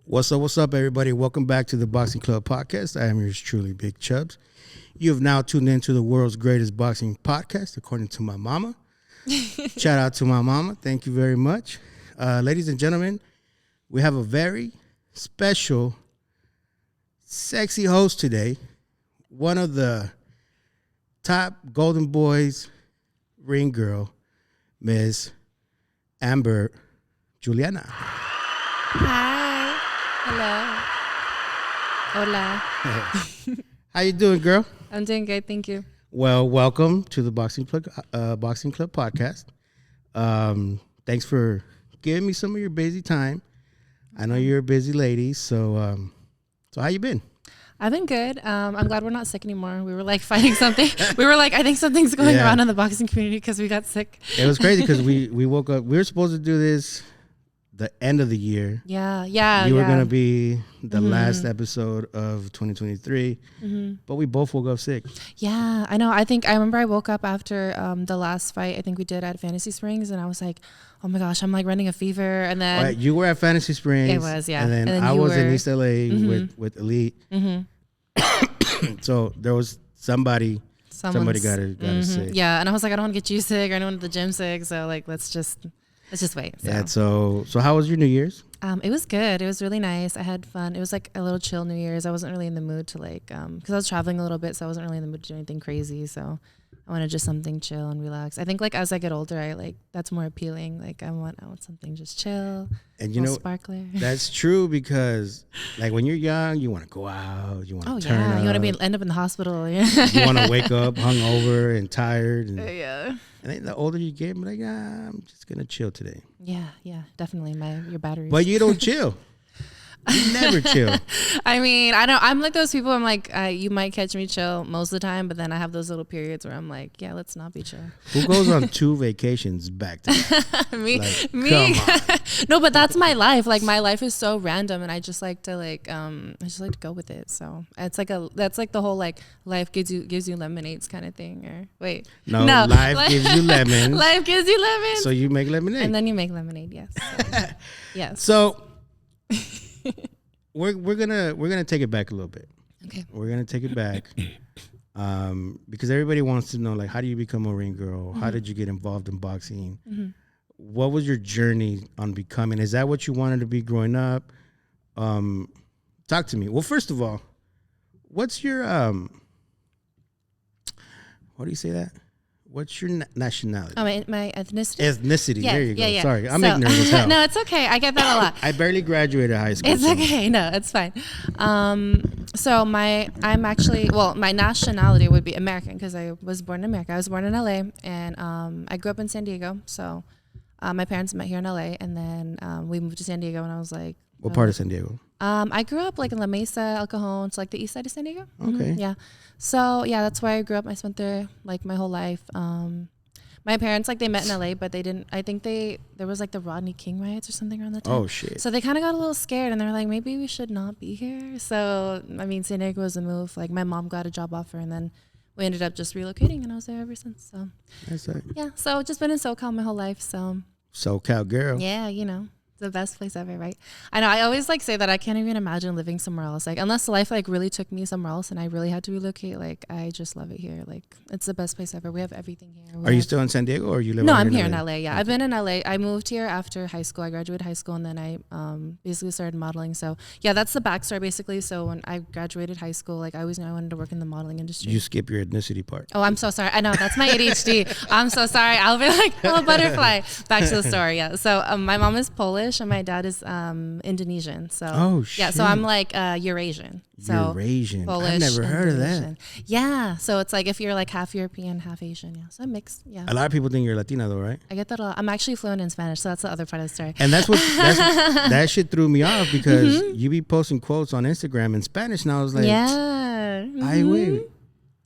What's up, everybody? Welcome back to the Boxing Club Podcast. I am yours truly, Bigg Chubbs. You have now tuned into the world's greatest boxing podcast, according to my mama. Shout out to my mama. Thank you very much. Ladies and gentlemen, we have a very special, sexy host today. One of the top Golden Boys ring girl, Ms. Amber Julian. Hi. Hello. Hola. How you doing, girl? I'm doing good, thank you. Well, welcome to the Boxing Club podcast. Thanks for giving me some of your busy time. I know you're a busy lady, so how you been? I've been good. I'm glad we're not sick anymore. We were like fighting something. We were like, I think something's going around in the boxing community because we got sick. It was crazy because we woke up. We were supposed to do this the end of the year. Yeah. You were going to be the last episode of 2023, but we both woke up sick. Yeah, I know. I remember I woke up after the last fight I think we did at Fantasy Springs, and I was like, oh my gosh, I'm like running a fever. And then right, you were at Fantasy Springs. It was, yeah. And then I was in East LA with Elite. So there was somebody got sick. Yeah, and I was like, I don't want to get you sick or anyone at the gym sick, so like let's just wait. So. Yeah. So how was your New Year's? It was good. It was really nice. I had fun. It was like a little chill New Year's. I wasn't really in the mood to like because I was traveling a little bit, so I wasn't really in the mood to do anything crazy. So I wanted just something chill and relax. I think like as I get older, I like that's more appealing. Like I want something just chill. And you know, sparkler. That's true because like when you're young, you want to go out, you want to turn up. You want to end up in the hospital. Yeah. You want to wake up hungover and tired. And, yeah. And then the older you get, I'm like, I'm just gonna chill today. Yeah, definitely. Your batteries. But you don't chill. You never chill. I mean, I don't. I'm like those people. I'm like, you might catch me chill most of the time, but then I have those little periods where I'm like, yeah, let's not be chill. Who goes on 2 vacations back to back? me. Come on. No, but that's my life. Like my life is so random, and I just like to I just like to go with it. So it's like that's like the whole like life gives you lemonades kind of thing. Or wait, no, life gives you lemons. Life gives you lemons. So you make lemonade, and then you make lemonade. Yes. So, yes. So. We're gonna take it back a little bit. Okay. We're gonna take it back because everybody wants to know, like, how do you become a ring girl? How did you get involved in boxing? What was your journey on becoming? Is that what you wanted to be growing up? Talk to me. Well, first of all, what's your what do you say that? What's your nationality? Oh, my ethnicity? Ethnicity. Yeah, there you go. Yeah. Sorry, I'm ignorant as hell. No, it's okay. I get that a lot. I barely graduated high school. It's okay. No, it's fine. So my nationality would be American because I was born in America. I was born in LA, and I grew up in San Diego. So my parents met here in LA, and then we moved to San Diego, and I was like, what part of San Diego? I grew up like in La Mesa, El Cajon. It's like the east side of San Diego. Okay. Yeah. So yeah, that's where I grew up. I spent there like my whole life. My parents like they met in LA, but they didn't. I think there was like the Rodney King riots or something around that time. Oh shit. So they kind of got a little scared, and they were like, maybe we should not be here. So I mean, San Diego was a move. Like my mom got a job offer, and then we ended up just relocating, and I was there ever since. So that's it. Yeah. So just been in SoCal my whole life. So SoCal girl. Yeah, you know. The best place ever, right? I know. I always like say that I can't even imagine living somewhere else. Like unless life like really took me somewhere else and I really had to relocate. Like I just love it here. Like it's the best place ever. We have everything here. Are you still in San Diego or you live? No, I'm here in LA. Yeah, okay. I've been in LA. I moved here after high school. I graduated high school and then I basically started modeling. So yeah, that's the backstory basically. So when I graduated high school, like I always knew I wanted to work in the modeling industry. You skip your ethnicity part. Oh, I'm so sorry. I know that's my ADHD. I'm so sorry. I'll be like a butterfly. Back to the story. Yeah. So my mom is Polish and my dad is Indonesian. So yeah, so I'm like Eurasian. So Eurasian. Polish, I've never heard of that. Yeah. So it's like if you're like half European, half Asian. Yeah. So I'm mixed. Yeah. A lot of people think you're Latina though, right? I get that a lot. I'm actually fluent in Spanish, so that's the other part of the story. And that shit threw me off because you be posting quotes on Instagram in Spanish, and I was like, yeah. Wait.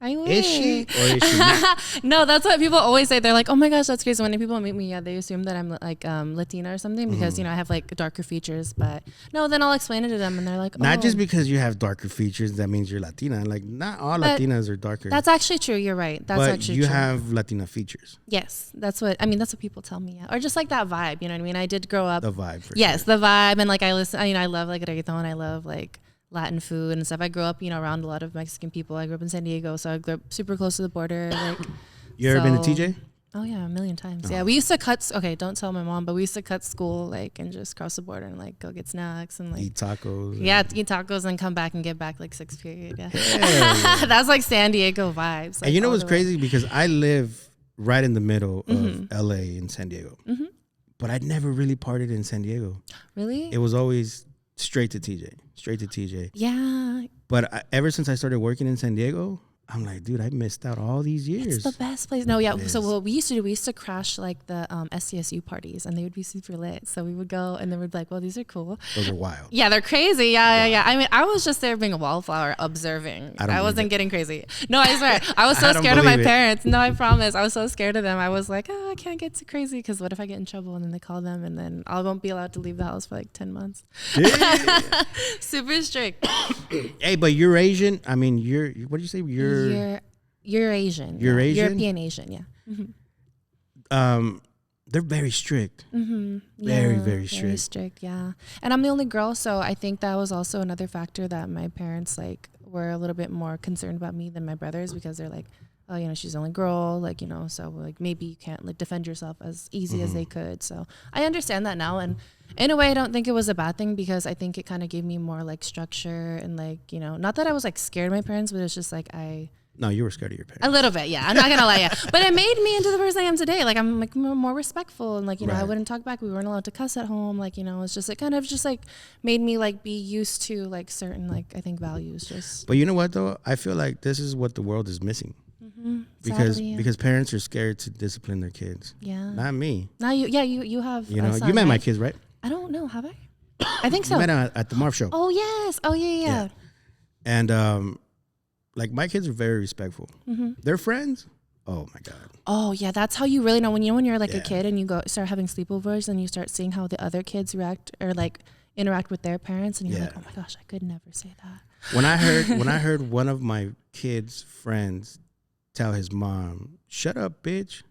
I wish. Is she or is she not? No, that's what people always say. They're like, oh my gosh, that's crazy. When people meet me, they assume that I'm like Latina or something because, I have like darker features. But no, then I'll explain it to them and they're like, oh. Not just because you have darker features, that means you're Latina. Like, not all Latinas are darker. That's actually true. You're right. That's actually true. But you have Latina features. Yes. That's what people tell me. Yeah. Or just like that vibe. You know what I mean? I did grow up. The vibe. Yes, the vibe. And like I listen, I love like reggaeton. I love like Latin food and stuff. I grew up, around a lot of Mexican people. I grew up in San Diego, so I grew up super close to the border. Like, you ever been to TJ? Oh yeah, a million times. Oh. Yeah, we used to cut. Okay, don't tell my mom, but we used to cut school like and just cross the border and like go get snacks and like eat tacos. Yeah, eat tacos and come back and get back like 6th period. Yeah, that's like San Diego vibes. Like, and you know what's crazy? Because I live right in the middle of LA and San Diego, but I never really partied in San Diego. Really? It was always straight to TJ. Yeah. But ever since I started working in San Diego, I'm like, dude, I missed out all these years. It's the best place. No, yeah. So what we used to crash like the SCSU parties, and they would be super lit. So we would go, and they would be like, well, these are cool. Those are wild. Yeah, they're crazy. Yeah. I mean, I was just there being a wallflower, observing. I wasn't getting crazy. No, I swear. I was so scared of my parents. No, I promise. I was so scared of them. I was like, oh, I can't get too crazy because what if I get in trouble and then they call them and then I won't be allowed to leave the house for like 10 months. Yeah. Super strict. Hey, but you're Asian. I mean, what did you say? You're Asian. You're Asian? European Asian, yeah. They're very strict. Yeah, very strict. Very strict, yeah. And I'm the only girl, so I think that was also another factor that my parents like were a little bit more concerned about me than my brothers because they're like, oh, she's the only girl, like, so like maybe you can't like defend yourself as easy as they could. So I understand that now, and in a way I don't think it was a bad thing because I think it kind of gave me more like structure and like, not that I was like scared of my parents, but it's just like No, you were scared of your parents. A little bit, yeah. I'm not gonna lie, yeah. But it made me into the person I am today. Like I'm like more respectful and like I wouldn't talk back. We weren't allowed to cuss at home. Like it's just it kind of just like made me like be used to like certain like I think values. Just. But you know what though? I feel like this is what the world is missing. Because parents are scared to discipline their kids. Yeah. Not me. Now you have. You met my kids, right? I don't know. Have I? I think so. You met at the Marv show. Oh yes. Oh yeah. And like my kids are very respectful. Their friends, oh my god. Oh yeah, that's how you really know when you're like a kid and you start having sleepovers and you start seeing how the other kids react or like interact with their parents and you're like, oh my gosh, I could never say that. When I heard one of my kids' friends tell his mom, "Shut up, bitch,"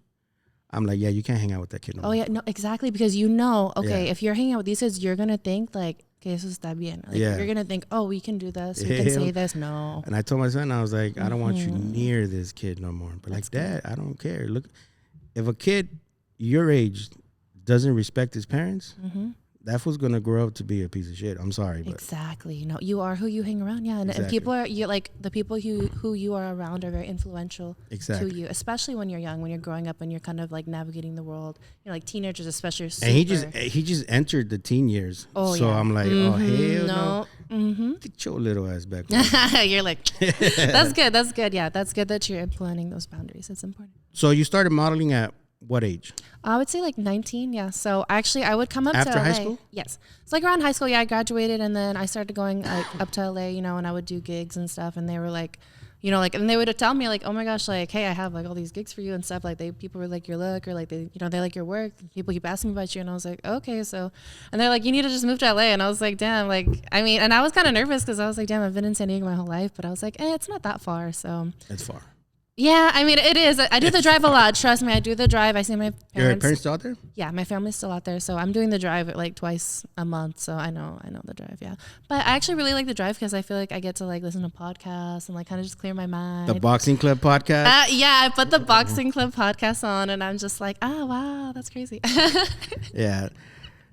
I'm like, yeah, you can't hang out with that kid no more. Oh yeah, no, exactly, because if you're hanging out with these kids, you're gonna think like, que eso está bien. Like, you're gonna think, oh, we can do this, we can say this. No. And I told my son, I was like, I don't want you near this kid no more. But like, Dad, I don't care. Look, if a kid your age doesn't respect his parents, that fool's gonna grow up to be a piece of shit. I'm sorry, but exactly. No, you are who you hang around. Yeah, and people are the people who you are around are very influential to you, especially when you're young, when you're growing up and you're kind of like navigating the world. Like teenagers, especially. And he just entered the teen years. Oh, so I'm like, oh hell no. Get your little ass back. You're like, that's good. That's good. Yeah, that's good that you're implementing those boundaries. It's important. So you started modeling at what age? I would say like 19. Yeah. So actually, I would come up after to LA. High school. Yes. It's like around high school. Yeah, I graduated and then I started going like up to LA, and I would do gigs and stuff. And they were like, and they would tell me like, oh my gosh, like, hey, I have like all these gigs for you and stuff. Like people were like your look or like they like your work. People keep asking about you, and I was like, okay, so, and they're like, you need to just move to LA. And I was like, damn, like, I mean, and I was kind of nervous because I was like, damn, I've been in San Diego my whole life, but I was like, it's not that far. So it's far. Yeah, I mean, it is. I do the drive a lot. Trust me, I do the drive. I see my parents. Your parents still out there? Yeah, my family's still out there. So I'm doing the drive like twice a month. So I know the drive, yeah. But I actually really like the drive because I feel like I get to like listen to podcasts and like kind of just clear my mind. The Boxing Club podcast? Yeah, I put the Boxing Club podcast on and I'm just like, oh, wow, that's crazy. Yeah.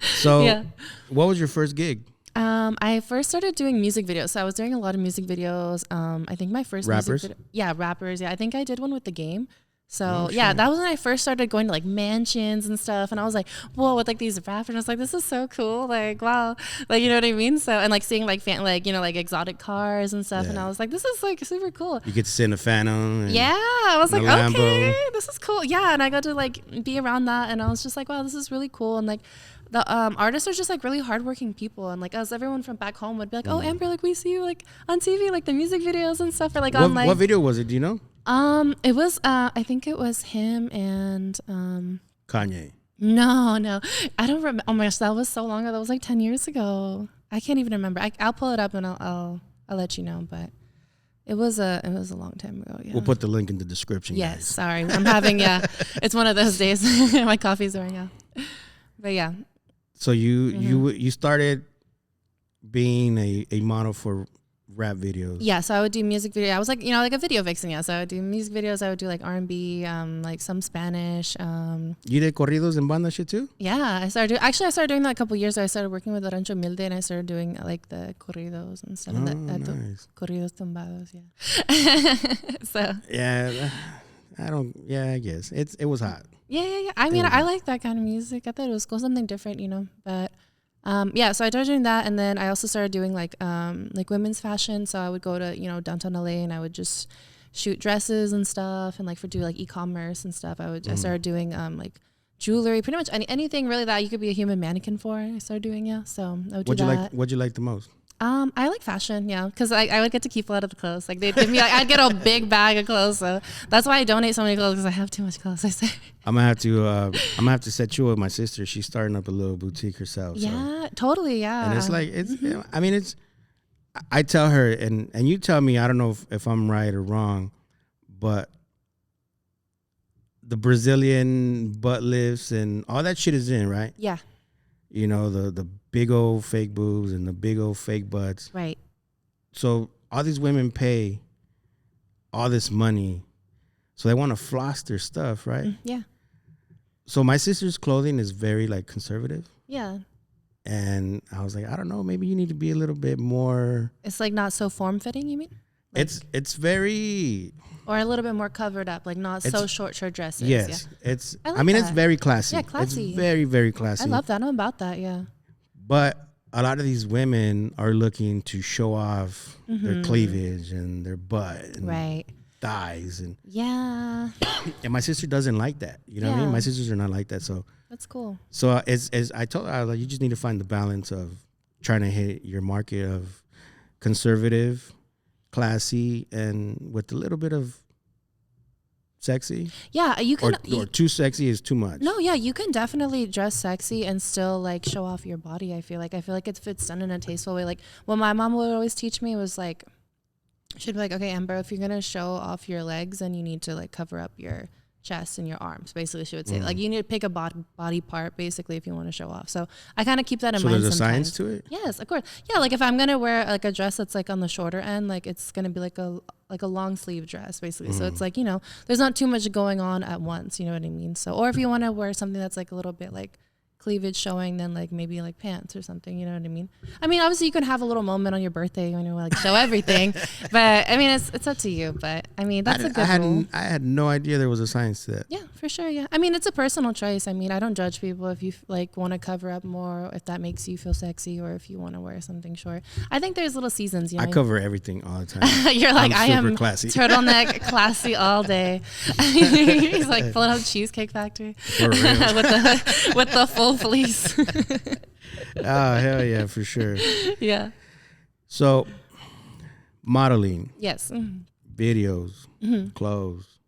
So what was your first gig? I first started doing music videos. So I was doing a lot of music videos. I think my first rappers? music video, rappers. Yeah, I think I did one with The Game. So yeah, that was when I first started going to like mansions and stuff, and I was like, whoa, with like these rappers, I was like, this is so cool, like wow, like you know what I mean? So and like seeing like like exotic cars and stuff, and I was like, this is like super cool. You get to sit in a Phantom. Yeah, I was like, okay, this is cool. Yeah, and I got to like be around that, and I was just like, wow, this is really cool, and like. The artists are just like really hardworking people, and like as everyone from back home would be like, oh Amber, like we see you like on TV, like the music videos and stuff, or like on like. What video was it? Do you know? It was I think it was him and Kanye. No, I don't remember. Oh my gosh, that was so long ago. That was like 10 years ago. I can't even remember. I'll pull it up and I'll let you know. But it was a long time ago. Yeah. We'll put the link in the description. Yes, guys. sorry, I'm having it's one of those days. My coffee's wearing out. But yeah. So you started being a model for rap videos. Yeah, so I would do music video. I was like, like a video vixen. Yeah, so I would do music videos. I would do like R&B, like some Spanish. You did corridos and banda shit too? Yeah, I started doing that a couple years ago. I started working with Rancho Humilde, and I started doing like the corridos and stuff. Nice. Corridos tumbados, yeah. So yeah, I guess it was hot. Yeah. I mean, I like that kind of music. I thought it was cool, something different, But yeah, so I started doing that, and then I also started doing like women's fashion. So I would go to downtown LA, and I would just shoot dresses and stuff, and like do like e-commerce and stuff. I started doing like jewelry, pretty much anything really that you could be a human mannequin for. I started doing So I would do that. What'd you like the most? I like fashion, yeah, because I would get to keep a lot of the clothes. Like they'd give me, I'd get a big bag of clothes, so that's why I donate so many clothes, because I have too much clothes. I say. I'm gonna have to set you up with my sister. She's starting up a little boutique herself. Yeah, totally, yeah. And it's like I mean I tell her, and you tell me, I don't know if I'm right or wrong, but the Brazilian butt lifts and all that shit is in, right? Yeah. The big old fake boobs and the big old fake butts. Right. So all these women pay all this money, so they want to floss their stuff, right? Yeah. So my sister's clothing is very like conservative. Yeah. And I was like, I don't know, maybe you need to be a little bit more. It's like not so form fitting, you mean? Like, it's very. Or a little bit more covered up, like not so short dresses. Yes, yeah. It's very classy. Yeah, classy. It's very, very classy. I love that. I'm about that, yeah. But a lot of these women are looking to show off their cleavage and their butt and thighs and and my sister doesn't like that. You know what I mean? My sisters are not like that. So that's cool. So as I told her, like, you just need to find the balance of trying to hit your market of conservative, classy, and with a little bit of sexy. Yeah, you can. Or too sexy is too much. No, yeah, you can definitely dress sexy and still like show off your body. I feel like it's done in a tasteful way. Like what my mom would always teach me was like, she'd be like, okay, Amber, if you're gonna show off your legs, then you need to like cover up your chest and your arms. Basically, she would say like you need to pick a body part basically if you want to show off. So I kind of keep that in mind. So there's a sometimes. science to it. Yes, of course. Yeah, like if I'm gonna wear like a dress that's like on the shorter end, like it's gonna be like a long sleeve dress basically. So it's like there's not too much going on at once. You know what I mean? So or if you want to wear something that's like a little bit like cleavage showing, then like maybe like pants or something, you know what I mean? I mean, obviously you can have a little moment on your birthday when you like show everything, but I mean it's up to you. But I mean that's a good rule. I had no idea there was a science to that. Yeah, for sure. Yeah, I mean it's a personal choice. I mean I don't judge people if you like want to cover up more, if that makes you feel sexy, or if you want to wear something short. I think there's little seasons. I cover everying all the time. You're like I am classy. Turtleneck classy all day. He's like pulling out Cheesecake Factory For real. with the full fleece. Oh hell yeah, for sure. Yeah. So modeling. Yes. Videos. Clothes.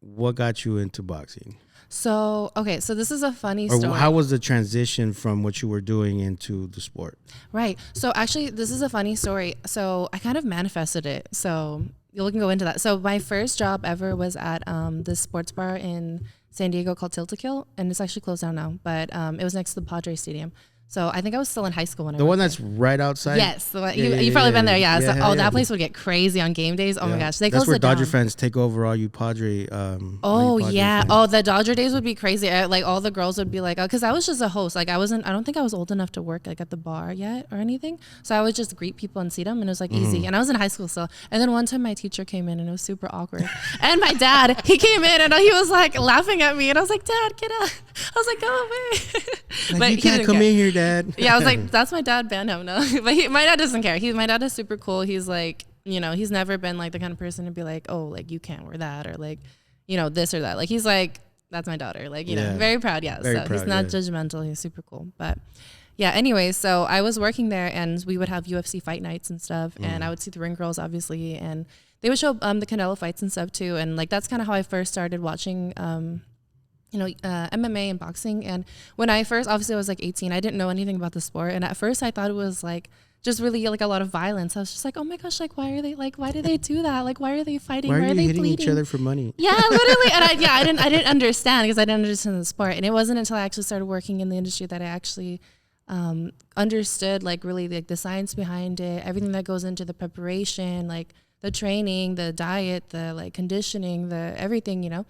What got you into boxing? So this is a funny story. Or how was the transition from what you were doing into the sport? Right. So actually this is a funny story. So I kind of manifested it. So you can go into that. So my first job ever was at this sports bar in San Diego called Tilt-A-Kill, and it's actually closed down now, but it was next to the Padres Stadium. So I think I was still in high school when the one that's right outside. Yes, you've probably been there. Yeah. That place would get crazy on game days. Oh my gosh, that's where Dodger fans take over all you Padre. Fans. Oh, the Dodger days would be crazy. Like all the girls would be like, because I was just a host. Like I don't think I was old enough to work like at the bar yet or anything. So I would just greet people and see them, and it was like easy. And I was in high school still. And then one time my teacher came in and it was super awkward. And my dad, he came in and he was like laughing at me, and I was like, Dad, get out. I was like, go away. Like, you can't come in here, Dad. Yeah, I was like, that's my dad, ban him. No, but my dad doesn't care. My dad is super cool. He's like, he's never been like the kind of person to be like, oh, like you can't wear that or like, this or that. Like he's like, that's my daughter. Like, very proud. Yeah. Very proud, he's not judgmental. He's super cool. But yeah, anyway, so I was working there and we would have UFC fight nights and stuff. And I would see the ring girls obviously. And they would show the Canelo fights and stuff too. And like, that's kind of how I first started watching, MMA and boxing. And when I first, obviously I was like 18, I didn't know anything about the sport. And at first I thought it was like, just really like a lot of violence. I was just like, oh my gosh, like why do they do that? Like why are they fighting? Why are they hitting each other for money? Yeah, literally. And I didn't understand because I didn't understand the sport. And it wasn't until I actually started working in the industry that I actually understood like really like the science behind it, everything that goes into the preparation, like the training, the diet, the like conditioning, the everything,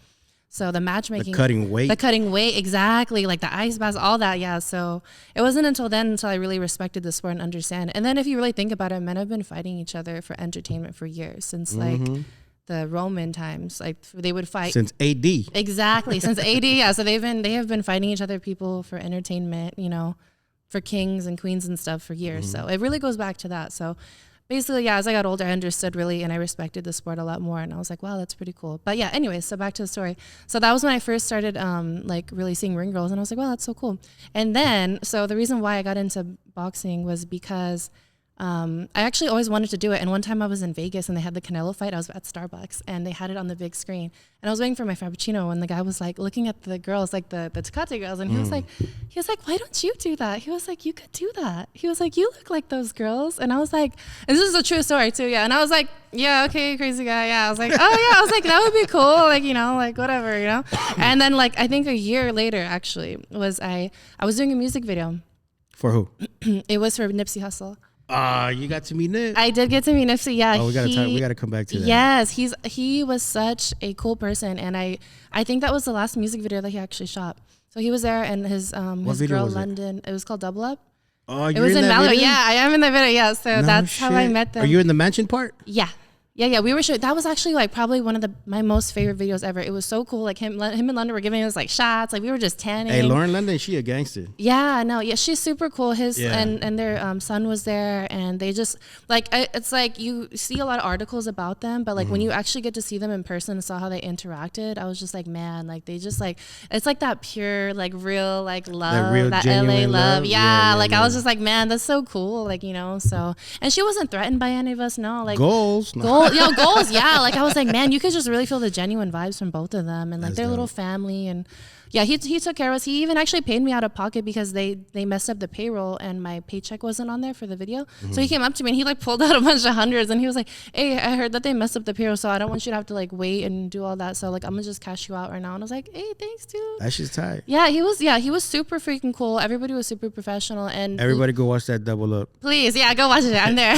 So the matchmaking, the cutting weight, exactly, like the ice baths, all that, yeah. So it wasn't until I really respected the sport and understand. And then if you really think about it, men have been fighting each other for entertainment for years, since like the Roman times. Like they would fight since AD. Exactly, since AD. Yeah, so they have been fighting each other, people for entertainment, for kings and queens and stuff for years. So it really goes back to that. So basically, yeah, as I got older, I understood really, and I respected the sport a lot more. And I was like, wow, that's pretty cool. But yeah, anyways, so back to the story. So that was when I first started like really seeing ring girls. And I was like, wow, that's so cool. And then, so the reason why I got into boxing was because I actually always wanted to do it. And one time I was in Vegas and they had the Canelo fight. I was at Starbucks and they had it on the big screen. And I was waiting for my Frappuccino and the guy was like looking at the girls, like the Tecate girls. And he was like, why don't you do that? He was like, you could do that. He was like, you look like those girls. And I was like, and this is a true story too. Yeah. And I was like, yeah, okay, crazy guy. Yeah. I was like, oh yeah. I was like, that would be cool. Like, like whatever, And then like, I think a year later actually I was doing a music video. For who? It was for Nipsey Hussle. You got to meet Nip. I did get to meet Nipsey. Yeah. Oh, we gotta come back to that. Yes, he was such a cool person, and I think that was the last music video that he actually shot. So he was there, and his girl London. It was called Double Up. Oh, it was in Malibu. Yeah, I am in the video. Yeah, so that's how I met them. Are you in the mansion part? Yeah. Yeah, we were shooting. That was actually like probably one of my most favorite videos ever. It was so cool. Like him and London were giving us like shots. Like we were just tanning. Hey, Lauren London, she a gangster. Yeah, no, yeah, she's super cool. And their son was there, and they just like it's like you see a lot of articles about them, but like when you actually get to see them in person and saw how they interacted, I was just like, man, like they just like it's like that pure like real like love, that LA love. Yeah, like I was just like, man, that's so cool. Like so, and she wasn't threatened by any of us. No, like goals. Goals. Yeah. Like I was like, man, you could just really feel the genuine vibes from both of them and like their little family. And yeah, he took care of us. He even actually paid me out of pocket because they messed up the payroll and my paycheck wasn't on there for the video. So he came up to me and he like pulled out a bunch of hundreds and he was like, hey, I heard that they messed up the payroll, so I don't want you to have to like wait and do all that. So like I'm gonna just cash you out right now. And I was like, hey, thanks, dude. That shit's tight. Yeah, he was super freaking cool. Everybody was super professional, and everybody go watch that Double Up. Please, yeah, go watch it. I'm there.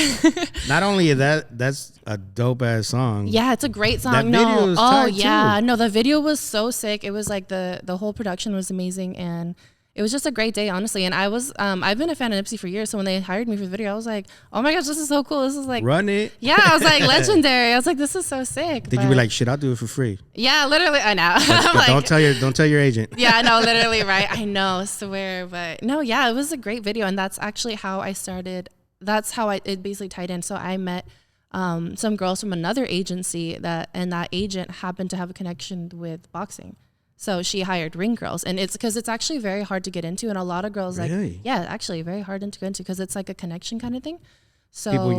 Not only that's a dope ass song. Yeah, it's a great song. That video was tight too. No, the video was so sick. It was like the whole production was amazing, and it was just a great day, honestly. And I was I've been a fan of Nipsey for years, so when they hired me for the video, I was like, oh my gosh, this is so cool. This is like run it. Yeah, I was like legendary. I was like, this is so sick. Did you be like, shit, I'll do it for free? Yeah, literally. I know. But like, don't tell your agent. Yeah, no, literally, right. I know, I swear. But no, yeah, it was a great video, and that's actually how I started. That's how it basically tied in. So I met some girls from another agency and that agent happened to have a connection with boxing. So she hired ring girls, and it's because it's actually very hard to get into, and a lot of girls really? Actually very hard to get into because it's like a connection kind of thing. So people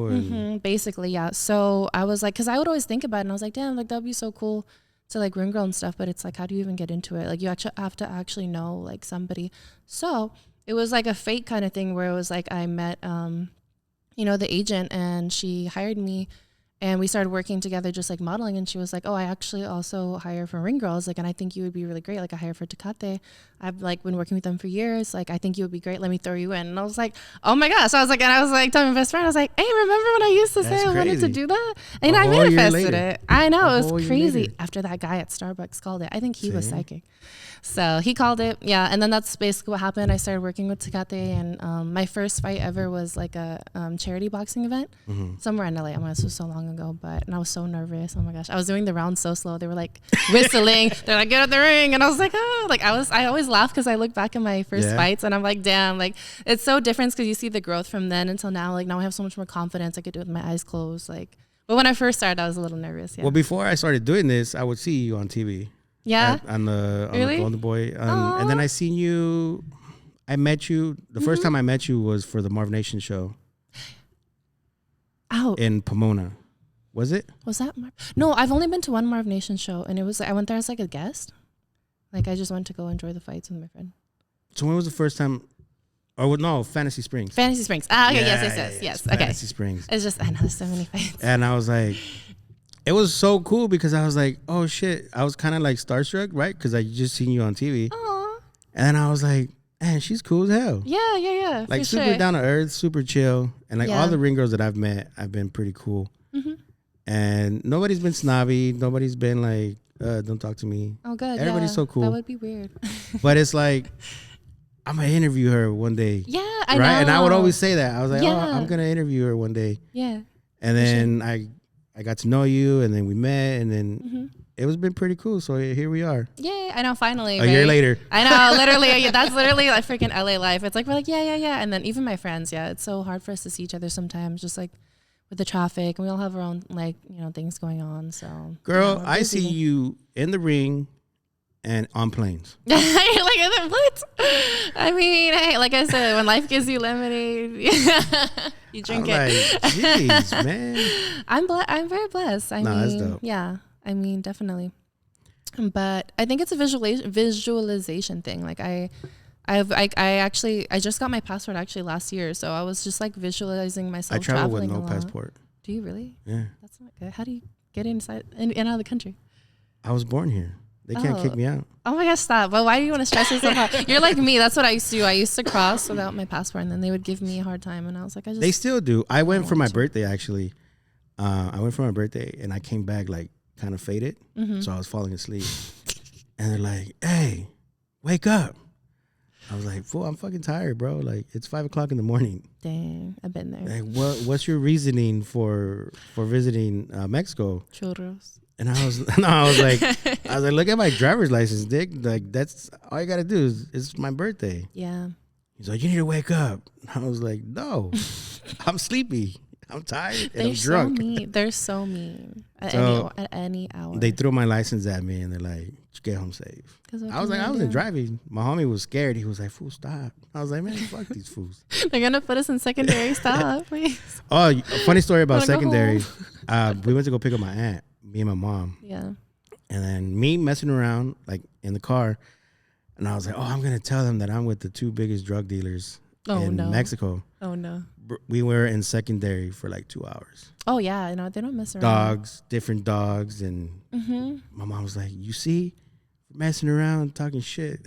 and basically, yeah. So I was like, because I would always think about it, and I was like, damn, like that'd be so cool to like ring girl and stuff, but it's like, how do you even get into it? Like you actually have to actually know like somebody. So it was like a fate kind of thing where it was like I met the agent, and she hired me. And we started working together, just like modeling. And she was like, oh, I actually also hire for ring girls. Like, and I think you would be really great. Like, I hire for Tecate. I've like been working with them for years. Like, I think you would be great. Let me throw you in. And I was like, oh my gosh. I was like, telling my best friend, I was like, hey, remember when I used to say I wanted to do that? And I manifested it. I know. It was crazy. After that guy at Starbucks called it. I think he was psychic. So he called it. Yeah. And then that's basically what happened. I started working with Tecate. And my first fight ever was like a charity boxing event somewhere in LA. This was so long ago, and I was so nervous. Oh my gosh. I was doing the round so slow. They were like whistling. They're like, get out the ring. And I was like, oh, like I always laugh because I look back at my first fights and I'm like, damn, like it's so different because you see the growth from then until now. Like now I have so much more confidence. I could do it with my eyes closed. Like, but when I first started, I was a little nervous. Yeah. Well, before I started doing this, I would see you on TV. Yeah. On the Golden Boy. And then I seen you. I met you. The first time I met you was for the Marv Nation show. In Pomona. Was it? Was that Marv? No, I've only been to one Marv Nation show, and it was I went there as like a guest. Like I just went to go enjoy the fights with my friend. So when was the first time? Or no, Fantasy Springs. Fantasy Springs. Ah, okay, yes. Okay. Fantasy Springs. It's just I know there's so many fights. And I was like, it was so cool because I was like, oh shit, I was kind of like starstruck, right? Because I just seen you on TV. Aww. And then I was like, man, she's cool as hell. Yeah. Like super down to earth, super chill, and like all the ring girls that I've met, I've been pretty cool. And nobody's been snobby. Nobody's been like, don't talk to me. Oh, good. Everybody's so cool. That would be weird. But it's like, I'm going to interview her one day. Yeah, I know. And I would always say that. I was like, oh, I'm going to interview her one day. Yeah. And then I got to know you, and then we met, and then it was been pretty cool. So here we are. Yeah, I know, finally. A year later. I know, literally. That's literally like freaking LA life. It's like, we're like, yeah. And then even my friends, it's so hard for us to see each other sometimes, just like with the traffic. And we all have our own, like, things going on. So, girl, I see you in the ring and on planes. You're like, what? I mean, hey, like I said, when life gives you lemonade, you drink it. Like, jeez, man. I'm very blessed. I mean, that's dope. Yeah, I mean, definitely. But I think it's a visualization thing. Like I just got my passport actually last year, so I was just like visualizing myself. I travel with no a lot. passport. Do you really? Yeah. That's not good. How do you get inside and out of the country? I was born here. They can't kick me out. Oh my gosh, stop. But why do you want to stress yourself out? You're like me. That's what I used to do. I used to cross without my passport, and then they would give me a hard time. And I was like, They still do. I went for my birthday, actually. I went for my birthday, and I came back, like, kind of faded. So I was falling asleep. And they're like, hey, wake up. I was like, fool, I'm fucking tired, bro. Like, it's 5 o'clock in the morning. Dang, I've been there. Like, what's your reasoning for visiting Mexico? Churros. And I was like, look at my driver's license, dick. Like, that's all you gotta do is it's my birthday. Yeah. He's like, you need to wake up. I was like, no, I'm sleepy. I'm tired and I'm drunk. They're so mean. At any hour. They threw my license at me and they're like, get home safe. I was like, I wasn't driving. My homie was scared. He was like, fool, stop. I was like, man, fuck these fools. They're gonna put us in secondary. Stop, please. Oh, a funny story about secondary. We went to go pick up my aunt, me and my mom. Yeah. And then me messing around like in the car, and I was like, oh, I'm gonna tell them that I'm with the 2 biggest drug dealers in Mexico. Oh no. We were in secondary for like 2 hours. Oh yeah, no, they don't mess around. Dogs, different dogs, and my mom was like, you see, messing around, talking shit.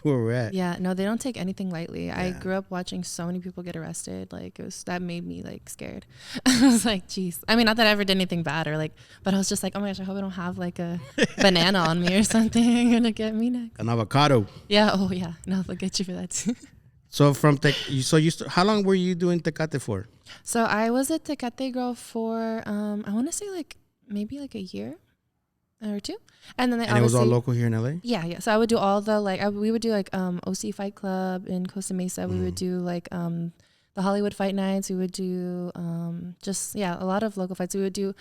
Where we're at. Yeah, no, they don't take anything lightly. Yeah. I grew up watching so many people get arrested. Like that made me like scared. I was like, geez. I mean, not that I ever did anything bad or like, but I was just like, oh my gosh, I hope I don't have like a banana on me or something gonna get me next. An avocado. Yeah. Oh yeah. No, they'll get you for that too. So how long were you doing Tecate for? So I was a Tecate girl for I want to say like maybe like a year or 2, and then it was all local here in LA. Yeah. So I would do all the we would do like OC Fight Club in Costa Mesa. We would do like the Hollywood Fight Nights. We would do a lot of local fights. We would do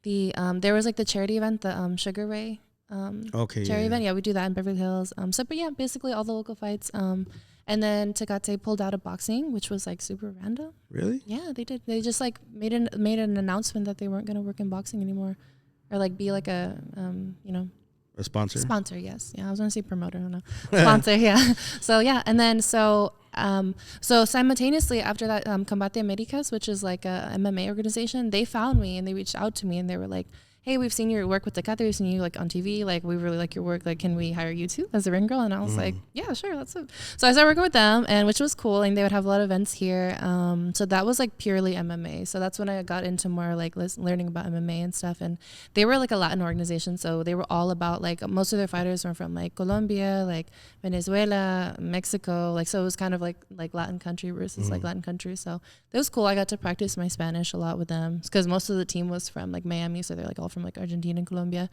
the there was like the charity event, the Sugar Ray charity event. Yeah, we do that in Beverly Hills. But yeah, basically all the local fights. And then Tecate pulled out of boxing, which was like super random. Really? Yeah, they did. They just like made an announcement that they weren't going to work in boxing anymore, or like be like a a sponsor. Sponsor, yes. Yeah, I was going to say promoter. I don't know. Sponsor, yeah. So yeah, and then So simultaneously after that, Combate Americas, which is like a MMA organization, they found me and they reached out to me and they were like, hey, we've seen your work with Tecate, we've seen you like on TV, like we really like your work, like can we hire you too as a ring girl? And I was like, yeah, sure, that's it. So I started working with them, and which was cool, and they would have a lot of events here. So that was like purely MMA. So that's when I got into more like learning about MMA and stuff. And they were like a Latin organization, so they were all about like most of their fighters were from like Colombia, like Venezuela, Mexico, like so it was kind of like Latin country versus like Latin country. So it was cool. I got to practice my Spanish a lot with them because most of the team was from like Miami, so they're like all from like Argentina and Colombia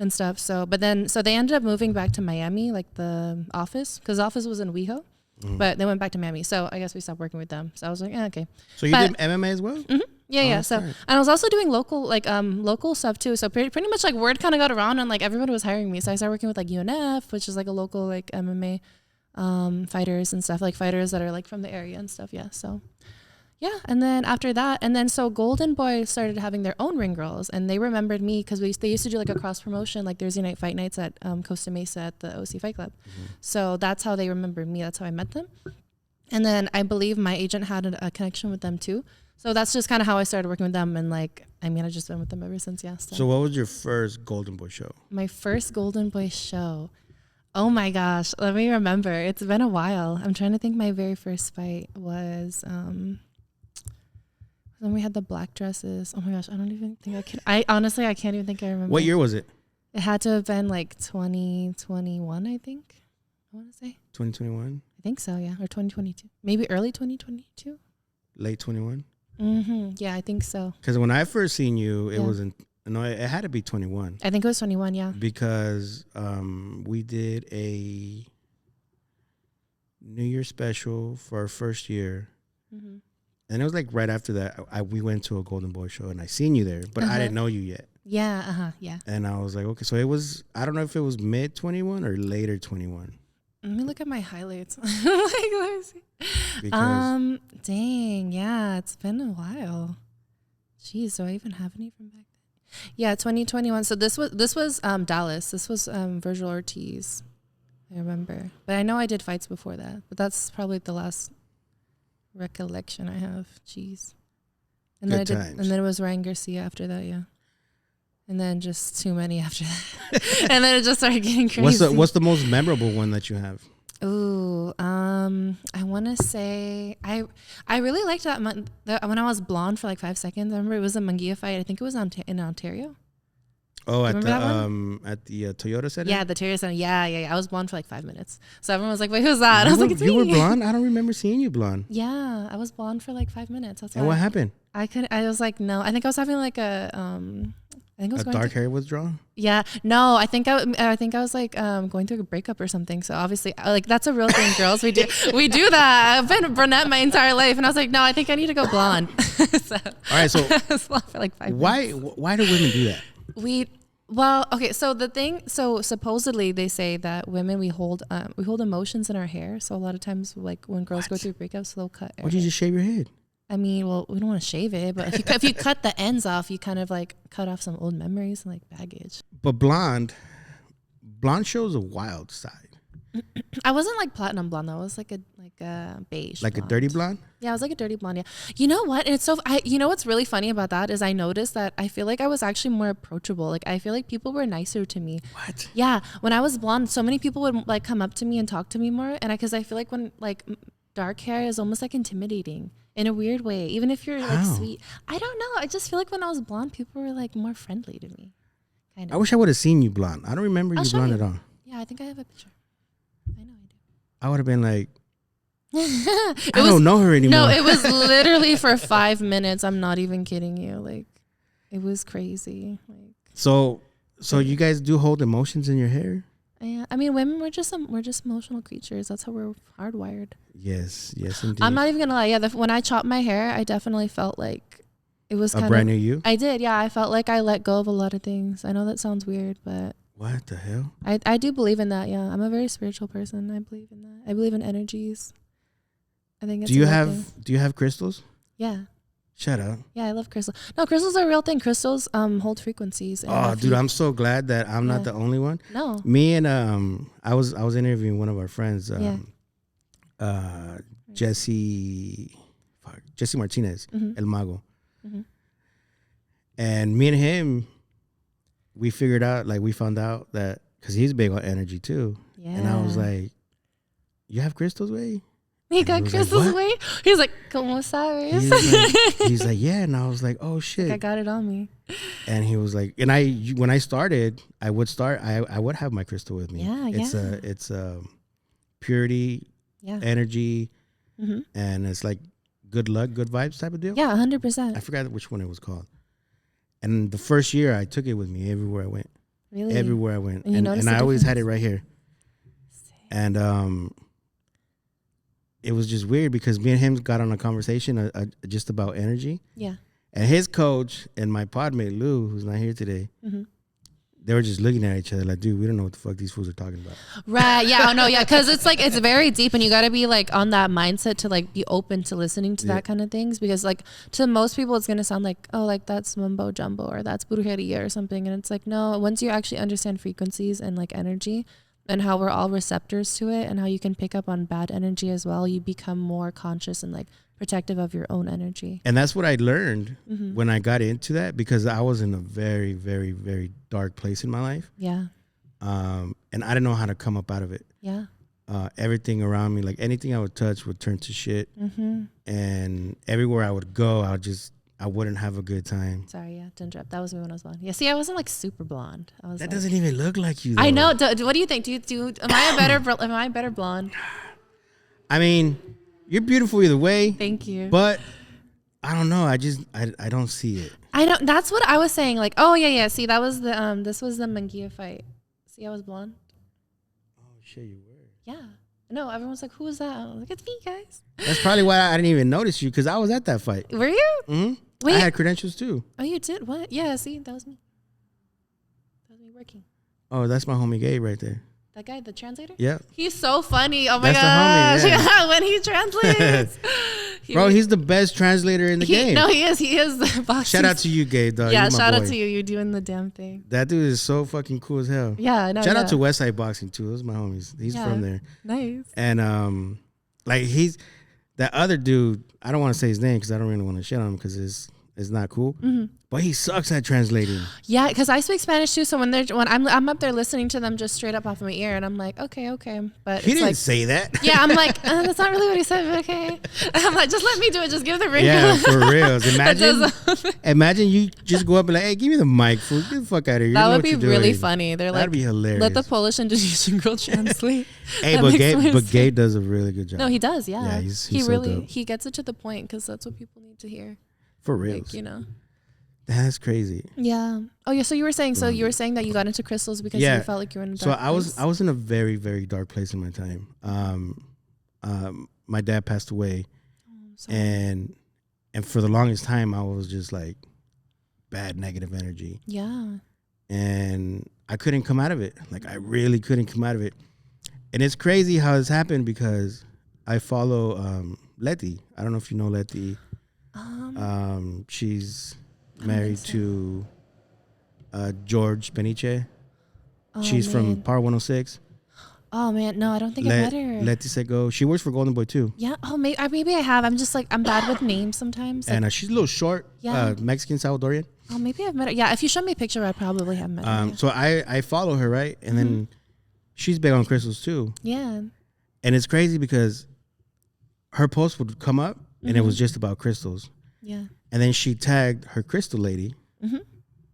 and stuff. So they ended up moving back to Miami, like the office, because the office was in WeHo, but they went back to Miami. So I guess we stopped working with them. So I was like, yeah, okay. So you did MMA as well? Mm-hmm. Yeah. So, and I was also doing local stuff too. So pretty much like word kind of got around and like everybody was hiring me. So I started working with like UNF, which is like a local like MMA fighters and stuff, like fighters that are like from the area and stuff. Yeah. So yeah, and then after that, so Golden Boy started having their own ring girls, and they remembered me because they used to do like a cross promotion, like Thursday night fight nights at Costa Mesa at the OC Fight Club. So that's how they remembered me. That's how I met them. And then I believe my agent had a connection with them too. So that's just kind of how I started working with them, and like I've just been with them ever since. Yeah. So what was your first Golden Boy show? My first Golden Boy show. Oh my gosh, let me remember. It's been a while. I'm trying to think. My very first fight was. Then we had the black dresses. Oh my gosh, I don't even think I can. I can't even think I remember. What year was it? It had to have been like 2021, I think. I want to say 2021. I think so, yeah, or 2022, maybe early 2022. Late 21. Yeah, I think so. Because when I first seen you, it wasn't. No, it had to be 21. I think it was 21. Yeah. Because we did a New Year special for our first year. And it was like right after that, we went to a Golden Boy show and I seen you there, but I didn't know you yet. Yeah, yeah. And I was like, okay, so it was, I don't know if it was mid 21 or later 21. Let me look at my highlights. Like, let me see. Because dang, yeah, it's been a while. Jeez, do I even have any from back then? Yeah, 2021. So this was Dallas. This was Virgil Ortiz. I remember, but I know I did fights before that. But that's probably the last recollection I have. Jeez. And Good then times. and then it was Ryan Garcia after that, yeah. And then just too many after that. And then it just started getting crazy. What's the most memorable one that you have? Ooh, I want to say I really liked that when I was blonde for like 5 seconds. I remember it was a Manguilla fight. I think it was in Ontario. Oh, at the Toyota Center? Yeah, the Toyota Center. Yeah. I was blonde for like 5 minutes. So everyone was like, wait, who's that? I was like, it's you me. were blonde? I don't remember seeing you blonde. Yeah, I was blonde for like 5 minutes. That's and what happened? I was like, no. I think I was having like I think I was a dark hair withdrawal? Yeah. No, I think I was like going through a breakup or something. So obviously like that's a real thing, girls. We do that. I've been brunette my entire life, and I was like, no, I think I need to go blonde. So, all right, so I was blonde for like 5 minutes. Why do women do that? Well, okay, so supposedly they say that women we hold emotions in our hair. So a lot of times like when girls go through breakups, they'll cut. Why don't you just shave your head? I mean, well, we don't want to shave it, but if you cut the ends off, you kind of like cut off some old memories and like baggage. But blonde shows a wild side. I wasn't like platinum blonde though. I was like a beige. Like blonde. a dirty blonde? Yeah, I was like a dirty blonde. Yeah. You know what? And it's you know what's really funny about that is I noticed that I feel like I was actually more approachable. Like I feel like people were nicer to me. What? Yeah. When I was blonde, so many people would like come up to me and talk to me more. And because I feel like when like dark hair is almost like intimidating in a weird way. Even if you're like sweet. I don't know. I just feel like when I was blonde, people were like more friendly to me. Kind of. I wish I would have seen you blonde. I don't remember you blonde at all. Yeah, I think I have a picture. I know I do. I would have been like, I don't know her anymore. No, it was literally for 5 minutes. I'm not even kidding you. Like, it was crazy. Like, so you guys do hold emotions in your hair? Yeah, I mean, women we're just emotional creatures. That's how we're hardwired. Yes, indeed. I'm not even gonna lie. Yeah, when I chopped my hair, I definitely felt like it was a brand new you. I did. Yeah, I felt like I let go of a lot of things. I know that sounds weird, but what the hell? I do believe in that. Yeah, I'm a very spiritual person. I believe in that. I believe in energies. I think. It's Do you have crystals? Yeah. Shut up. Yeah, I love crystals. No, crystals are a real thing. Crystals hold frequencies. Oh, dude, I'm so glad that I'm not the only one. No. Me and I was interviewing one of our friends, Jesse Martinez, Mhm. El Mago. Mhm. And me and him, we found out that, because he's big on energy too. Yeah. And I was like, you have crystals, way? He And got he was like, crystals "What?" away. He's like, "Como sabes?" He's like, yeah. And I was like, oh, shit. Like, I got it on me. And he was like, when I started, I would have my crystal with me. Yeah, It's purity, Yeah. energy, Mm-hmm. and it's like good luck, good vibes type of deal. Yeah, 100%. I forgot which one it was called. And the first year I took it with me everywhere I went. Really? Everywhere I went. And you noticed and the I always had it difference? right here. And it was just weird because me and him got on a conversation just about energy. Yeah. And his coach and my podmate Lou, who's not here today, Mm-hmm. they were just looking at each other like, dude, we don't know what the fuck these fools are talking about. Right. Yeah. Oh, no. Yeah. Because it's like, it's very deep and you got to be like on that mindset to like be open to listening to that kind of things. Because like to most people, it's going to sound like, oh, like that's mumbo jumbo or that's brujeria or something. And it's like, no, once you actually understand frequencies and like energy and how we're all receptors to it and how you can pick up on bad energy as well, you become more conscious and like protective of your own energy. And that's what I learned Mm-hmm. when I got into that, because I was in a very, very, very dark place in my life. Yeah. And I didn't know how to come up out of it. Yeah. Everything around me, like anything I would touch would turn to shit. Mm-hmm. And everywhere I would go, I wouldn't have a good time. Sorry, yeah, to interrupt. That was me when I was blonde. Yeah, see, I wasn't like super blonde. I was. That like, doesn't even look like you, though. I know. What do you think? Am I a better blonde? I mean, you're beautiful either way. Thank you. But I don't know. I don't see it. I don't. That's what I was saying. Like, oh yeah. See, that was the this was the Manguilla fight. See, I was blonde. Oh shit, you were. Yeah. No, everyone's like, who was that? I was like, it's me, guys. That's probably why I didn't even notice you, because I was at that fight. Were you? Mm-hmm. Wait. I had credentials too. Oh, you did? What? Yeah. See, that was me. That was me working. Oh, that's my homie Gabe right there. That guy, the translator. Yeah. He's so funny. Oh my That's gosh. the homie, yeah. When he translates. Bro, he's the best translator in the game. No, he is. He is the boxing. Shout out to you, Gabe, dog. Yeah, You're my shout out boy. to you. You're doing the damn thing. That dude is so fucking cool as hell. Yeah, no. Shout out to Westside Boxing too. Those are my homies. He's Yeah. from there. Nice. And like he's that other dude. I don't want to say his name because I don't really want to shit on him because it's not cool. Mm-hmm. But he sucks at translating. Yeah, because I speak Spanish too. So when I'm up there listening to them just straight up off of my ear, and I'm like, okay. But He it's didn't like, say that. yeah, I'm like, that's not really what he said, but okay. I'm like, just let me do it. Just give the ring. Yeah, for real. Imagine you just go up and like, hey, give me the mic, fool. Get the fuck out of here. That You know would what be you're really doing. funny. They're That'd like, be hilarious. let the Polish Indonesian girl translate. Hey, That but makes more sense. Gabe does a really good job. No, he does. Yeah, Yeah, he's he so really dope. he gets it to the point because that's what people need to hear. For real. Like, you know. That's crazy. Yeah. Oh yeah. So you were saying that you got into crystals because you felt like you were in a dark place? I was in a very, very dark place in my time. My dad passed away, and for the longest time I was just like bad negative energy. Yeah. And I couldn't come out of it. Like I really couldn't come out of it. And it's crazy how this happened because I follow Letty. I don't know if you know Letty. She's married to George Peniche. Oh, She's from Power 106. Oh man, no, I don't think I met her. Letty Sego. She works for Golden Boy too. Yeah. Oh, maybe I have. I'm just like I'm bad with names sometimes. Like, And she's a little short. Yeah. Mexican Salvadorian. oh, maybe I've met her. Yeah. If you show me a picture, I probably have met her. So I follow her, right? And then she's big on crystals too. Yeah. And it's crazy because her post would come up and it was just about crystals. Yeah. And then she tagged her crystal lady. Mm-hmm.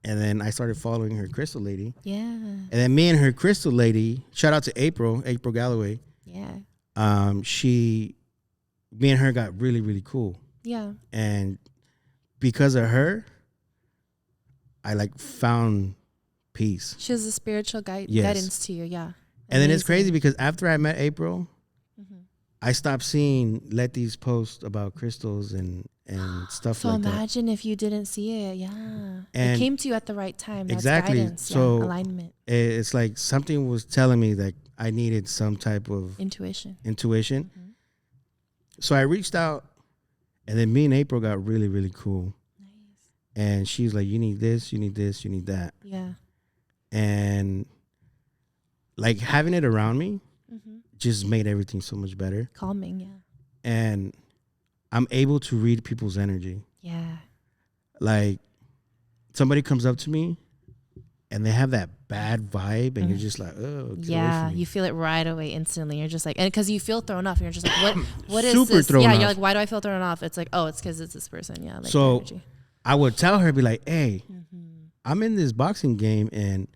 And then I started following her crystal lady. Yeah. And then me and her crystal lady, shout out to April Galloway. Yeah. Me and her got really, really cool. Yeah. And because of her, I like found peace. She was a spiritual Yes. guidance to you. Yeah. And then it's Amazing. crazy because after I met April, Mhm. I stopped seeing Letty's posts about crystals and stuff So like that. imagine if you didn't see it. Yeah. It And came to you at the right time. That's exactly. guidance. So yeah. Alignment. It's like something was telling me that I needed some type of Intuition. intuition. So I reached out, and then me and April got really, really cool. Nice. And she's like, you need this, you need this, you need that. Yeah. And like having it around me just made everything so much better. Calming, yeah. And I'm able to read people's energy. Yeah. Like, somebody comes up to me and they have that bad vibe, and you're just like, oh, get away from me. You feel it right away, instantly. You're just like, and because you feel thrown off, and you're just like, what is Super this? thrown off. You're like, why do I feel thrown off? It's like, oh, it's because it's this person. Yeah. Like so I would tell her, be like, hey, I'm in this boxing game, and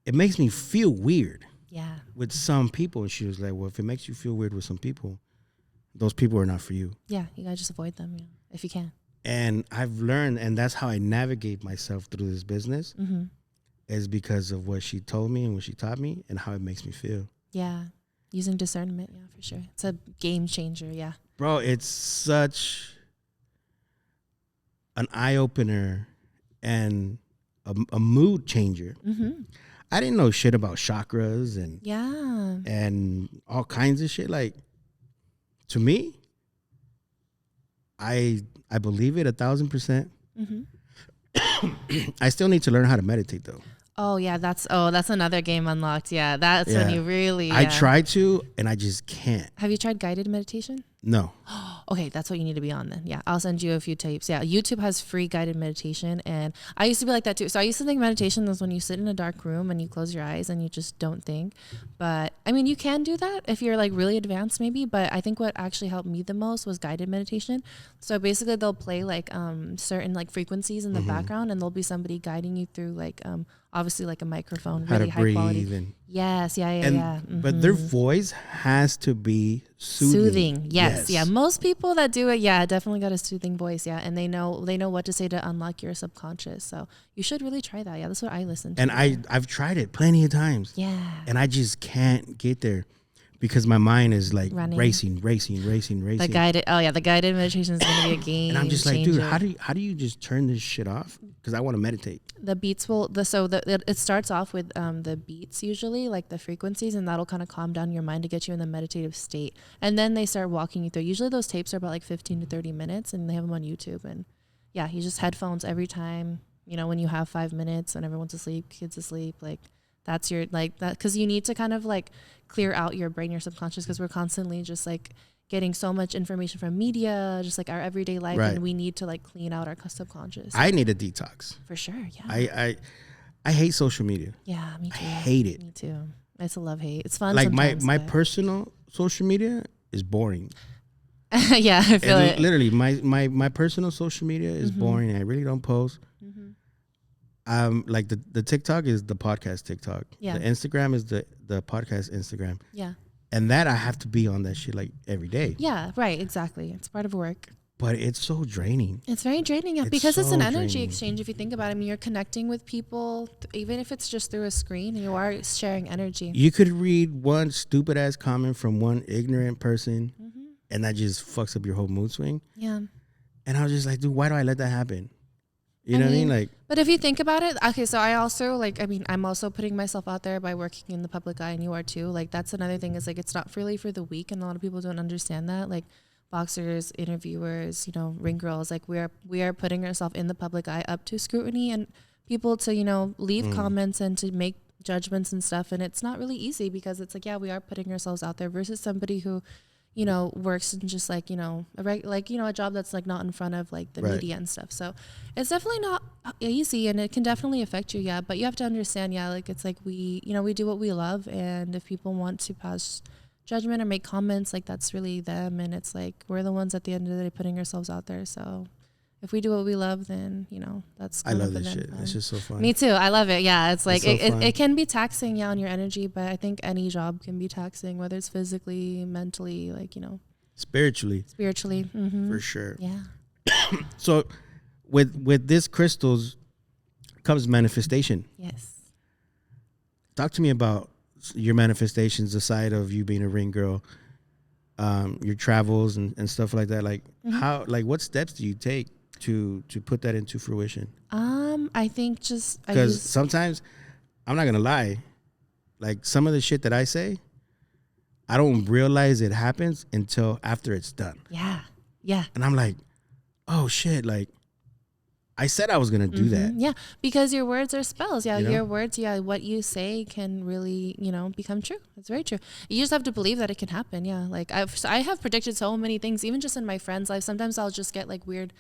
it makes me feel weird. Yeah. With some people. And she was like, well, if it makes you feel weird with some people, those people are not for you. Yeah, you gotta just avoid them, if you can. And I've learned, and that's how I navigate myself through this business, is because of what she told me and what she taught me and how it makes me feel. Yeah, using discernment, for sure. It's a game changer, Bro, it's such an eye-opener and a mood changer. I didn't know shit about chakras and all kinds of shit. Like, to me, I believe it 1,000%. I still need to learn how to meditate, though. Oh yeah, that's another game unlocked. Yeah, that's when you really. I try to, and I just can't. Have you tried guided meditation? No. Okay, that's what you need to be on then. Yeah, I'll send you a few tapes. Yeah, YouTube has free guided meditation, and I used to be like that too. So I used to think meditation was when you sit in a dark room and you close your eyes and you just don't think. But I mean, you can do that if you're like really advanced maybe, but I think what actually helped me the most was guided meditation. So basically they'll play like certain like frequencies in the background, and there'll be somebody guiding you through like obviously like a microphone, how really to high breathe quality. and Yes, But their voice has to be soothing. Yes. Yeah. Most people that do it, definitely got a soothing voice. Yeah, and they know what to say to unlock your subconscious. So you should really try that. Yeah, that's what I listen to. And I've tried it plenty of times. Yeah. And I just can't get there because my mind is like racing. The guided meditation is going to be a game. And I'm just like, changer. dude, how do you just turn this shit off? Because I want to meditate. The beats it starts off with the beats usually, like the frequencies, and that'll kind of calm down your mind to get you in the meditative state. And then they start walking you through. Usually those tapes are about like 15 to 30 minutes, and they have them on YouTube. And yeah, you just headphones every time, when you have 5 minutes, when everyone's asleep, kids asleep, like that's your like that, because you need to kind of like clear out your brain, your subconscious, because we're constantly just like getting so much information from media, just like our everyday life, and we need to like clean out our subconscious. I need a detox for sure. Yeah, I hate social media. Yeah, me too. I hate it. Me too. It's a love hate. It's fun. Like my personal social media is boring. Yeah, I feel it. Literally, my personal social media is boring. I really don't post. Like the TikTok is the podcast TikTok. Yeah. The Instagram is the podcast Instagram. Yeah. And that I have to be on that shit like every day. Yeah, right, exactly. It's part of work. But it's so draining. It's very draining, because it's an energy exchange. If you think about it, I mean, you're connecting with people, even if it's just through a screen, you are sharing energy. You could read one stupid ass comment from one ignorant person, and that just fucks up your whole mood swing. Yeah. And I was just like, dude, why do I let that happen? You know what I mean? Like, but if you think about it, okay, so I also I'm also putting myself out there by working in the public eye, and you are too. Like, that's another thing, is like, it's not really for the weak, and a lot of people don't understand that. Like, boxers, interviewers, ring girls, like we are putting ourselves in the public eye up to scrutiny and people to, leave comments and to make judgments and stuff. And it's not really easy, because it's like, we are putting ourselves out there versus somebody who, works in just like, a job that's like not in front of like the media and stuff. So it's definitely not easy, and it can definitely affect you. Yeah. But you have to understand, like, it's like we do what we love. And if people want to pass judgment or make comments, like, that's really them. And it's like, we're the ones at the end of the day putting ourselves out there. So if we do what we love, then, that's I love this shit. It's just so fun. Me too. I love it. Yeah. It's like, it can be taxing, on your energy, but I think any job can be taxing, whether it's physically, mentally, like, spiritually. Mm-hmm. For sure. Yeah. So with this crystals comes manifestation. Yes. Talk to me about your manifestations aside of you being a ring girl, your travels and stuff like that. Like, how, like, what steps do you take to put that into fruition? I think just because sometimes, I'm not gonna lie, like, some of the shit that I say, I don't realize it happens until after it's done. Yeah. And I'm like, oh shit, like, I said I was going to do that. Yeah, because your words are spells. Yeah, You know? your words, what you say can really, become true. It's very true. You just have to believe that it can happen. Yeah, like I have predicted so many things, even just in my friends' life. Sometimes I'll just get like weird,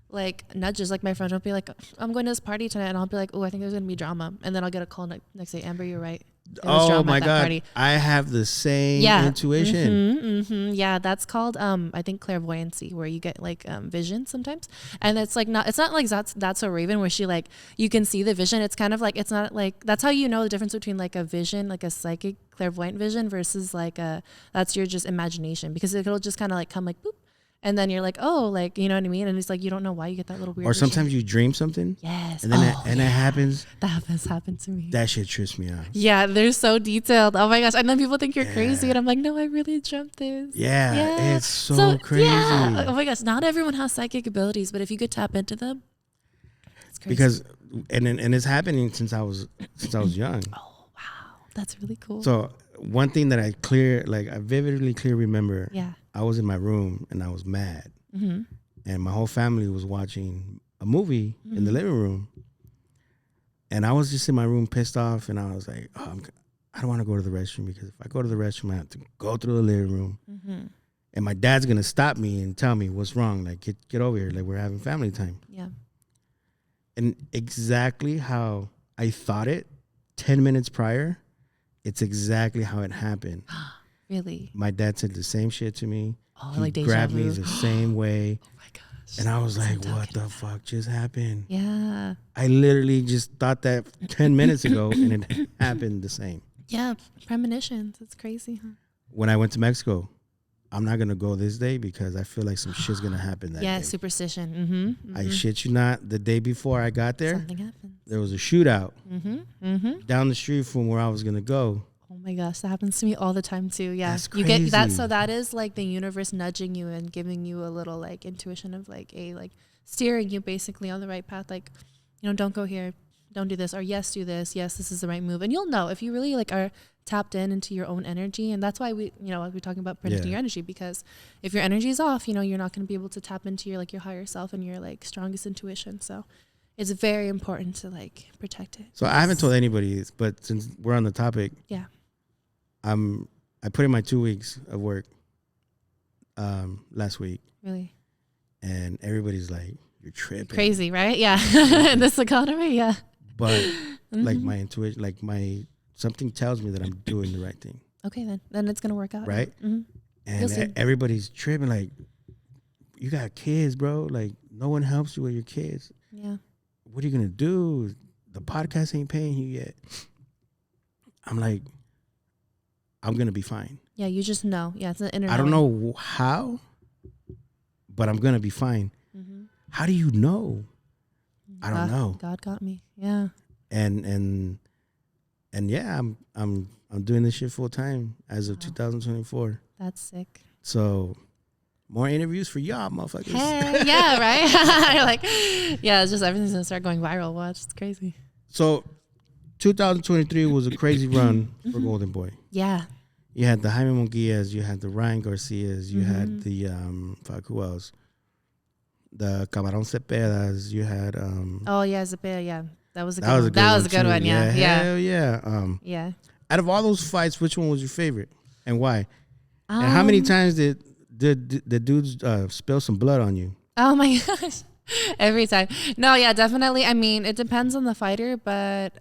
like nudges. Like my friend will be like, "I'm going to this party tonight," and I'll be like, "Oh, I think there's gonna be drama," and then I'll get a call next day. Amber, you're right. Oh my God. Party. I have the same intuition. Yeah, that's called I think clairvoyancy, where you get like vision sometimes. And it's not like that's a Raven where she like you can see the vision. It's kind of like, it's not like, that's how you know the difference between like a vision, like a psychic clairvoyant vision versus like that's your just imagination, because it'll just kind of like come like boop. And then you're like, oh, like, you know what I mean? And it's like, you don't know why you get that little weird. Or sometimes vision. You dream something. Yes. And then it happens. That has happened to me. That shit trips me out. Yeah, they're so detailed. Oh my gosh. And then people think you're crazy. And I'm like, no, I really dreamt this. Yeah. It's so crazy. Yeah. Oh my gosh. Not everyone has psychic abilities, but if you could tap into them, it's crazy. Because, and it's happening since I was young. Oh, wow. That's really cool. So one thing that I vividly remember. Yeah. I was in my room and I was mad, and my whole family was watching a movie in the living room, and I was just in my room pissed off, and I was like, oh, I don't want to go to the restroom, because if I go to the restroom, I have to go through the living room, and my dad's gonna stop me and tell me what's wrong, like get over here, like we're having family time. Yeah. And exactly how I thought it 10 minutes prior, it's exactly how it happened. Really? My dad said the same shit to me. Oh, he like deja grabbed vu. me the same way. Oh my gosh. And I was like, what the fuck just happened? Yeah. I literally just thought that 10 minutes ago, and it happened the same. Yeah, premonitions. It's crazy, huh? When I went to Mexico, I'm not going to go this day because I feel like some shit's going to happen that day. Yeah, superstition. I shit you not, the day before I got there, something happened. There was a shootout down the street from where I was going to go. Oh my gosh, that happens to me all the time too. Yeah. That's crazy. You get that, so that is like the universe nudging you and giving you a little like intuition of like steering you basically on the right path, like, don't go here, don't do this, or yes, do this, yes, this is the right move. And you'll know if you really like are tapped into your own energy. And that's why we're talking about predicting your energy, because if your energy is off, you're not going to be able to tap into your higher self and your like strongest intuition. So it's very important to like protect it. So I haven't told anybody, but since we're on the topic, I put in my 2 weeks of work last week. Really? And everybody's like, you're tripping. Crazy, right? Yeah. In this economy, yeah. But like my intuition, like something tells me that I'm doing the right thing. Okay, then it's going to work out. Right? And everybody's tripping like, you got kids, bro. Like, no one helps you with your kids. Yeah. What are you going to do? The podcast ain't paying you yet. I'm like, I'm going to be fine. Yeah, you just know. Yeah, it's an inner I don't know how, but I'm going to be fine. How do you know? I don't know. God got me. Yeah. And yeah, I'm doing this shit full time as of 2024. That's sick. So more interviews for y'all, motherfuckers. Hey, yeah, right? You're like, yeah, it's just everything's going to start going viral. Watch, it's crazy. So 2023 was a crazy run for Golden Boy. Yeah. You had the Jaime Munguias, you had the Ryan Garcias, you had the who else? The Camarón Cepedas, you had oh yeah, Cepeda, yeah. That was a good one. Yeah. Hell yeah. Yeah. Out of all those fights, which one was your favorite and why? And how many times did the dudes spill some blood on you? Oh my gosh. Every time. No, yeah, definitely. I mean, it depends on the fighter, but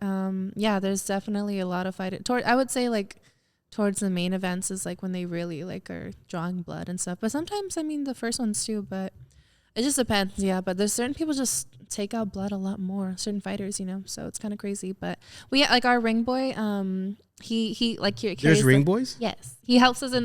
yeah, there's definitely a lot of fighting. I would say like towards the main events is like when they really like are drawing blood and stuff. But sometimes, I mean, the first ones too, but it just depends. Yeah, but there's certain people just take out blood a lot more, certain fighters, so it's kind of crazy. But we like our ring boy, he like there's ring boys. Yes, he helps us in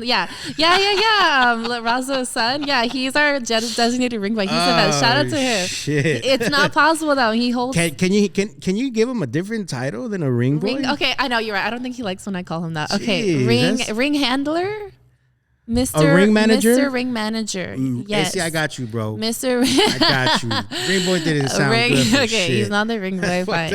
Razo's son, he's our designated ring boy. He said that. Shout out to him. Shit. It's not possible though. He holds. Can you give him a different title than a ring boy? Okay, I know you're right. I don't think he likes when I call him that. Jeez, okay, ring handler. Mr. Ring Manager? Mr. Ring Manager. Yes. See, I got you, bro. Mr. I got you. Ring boy didn't sound good for okay, shit. He's not the ring boy, fine.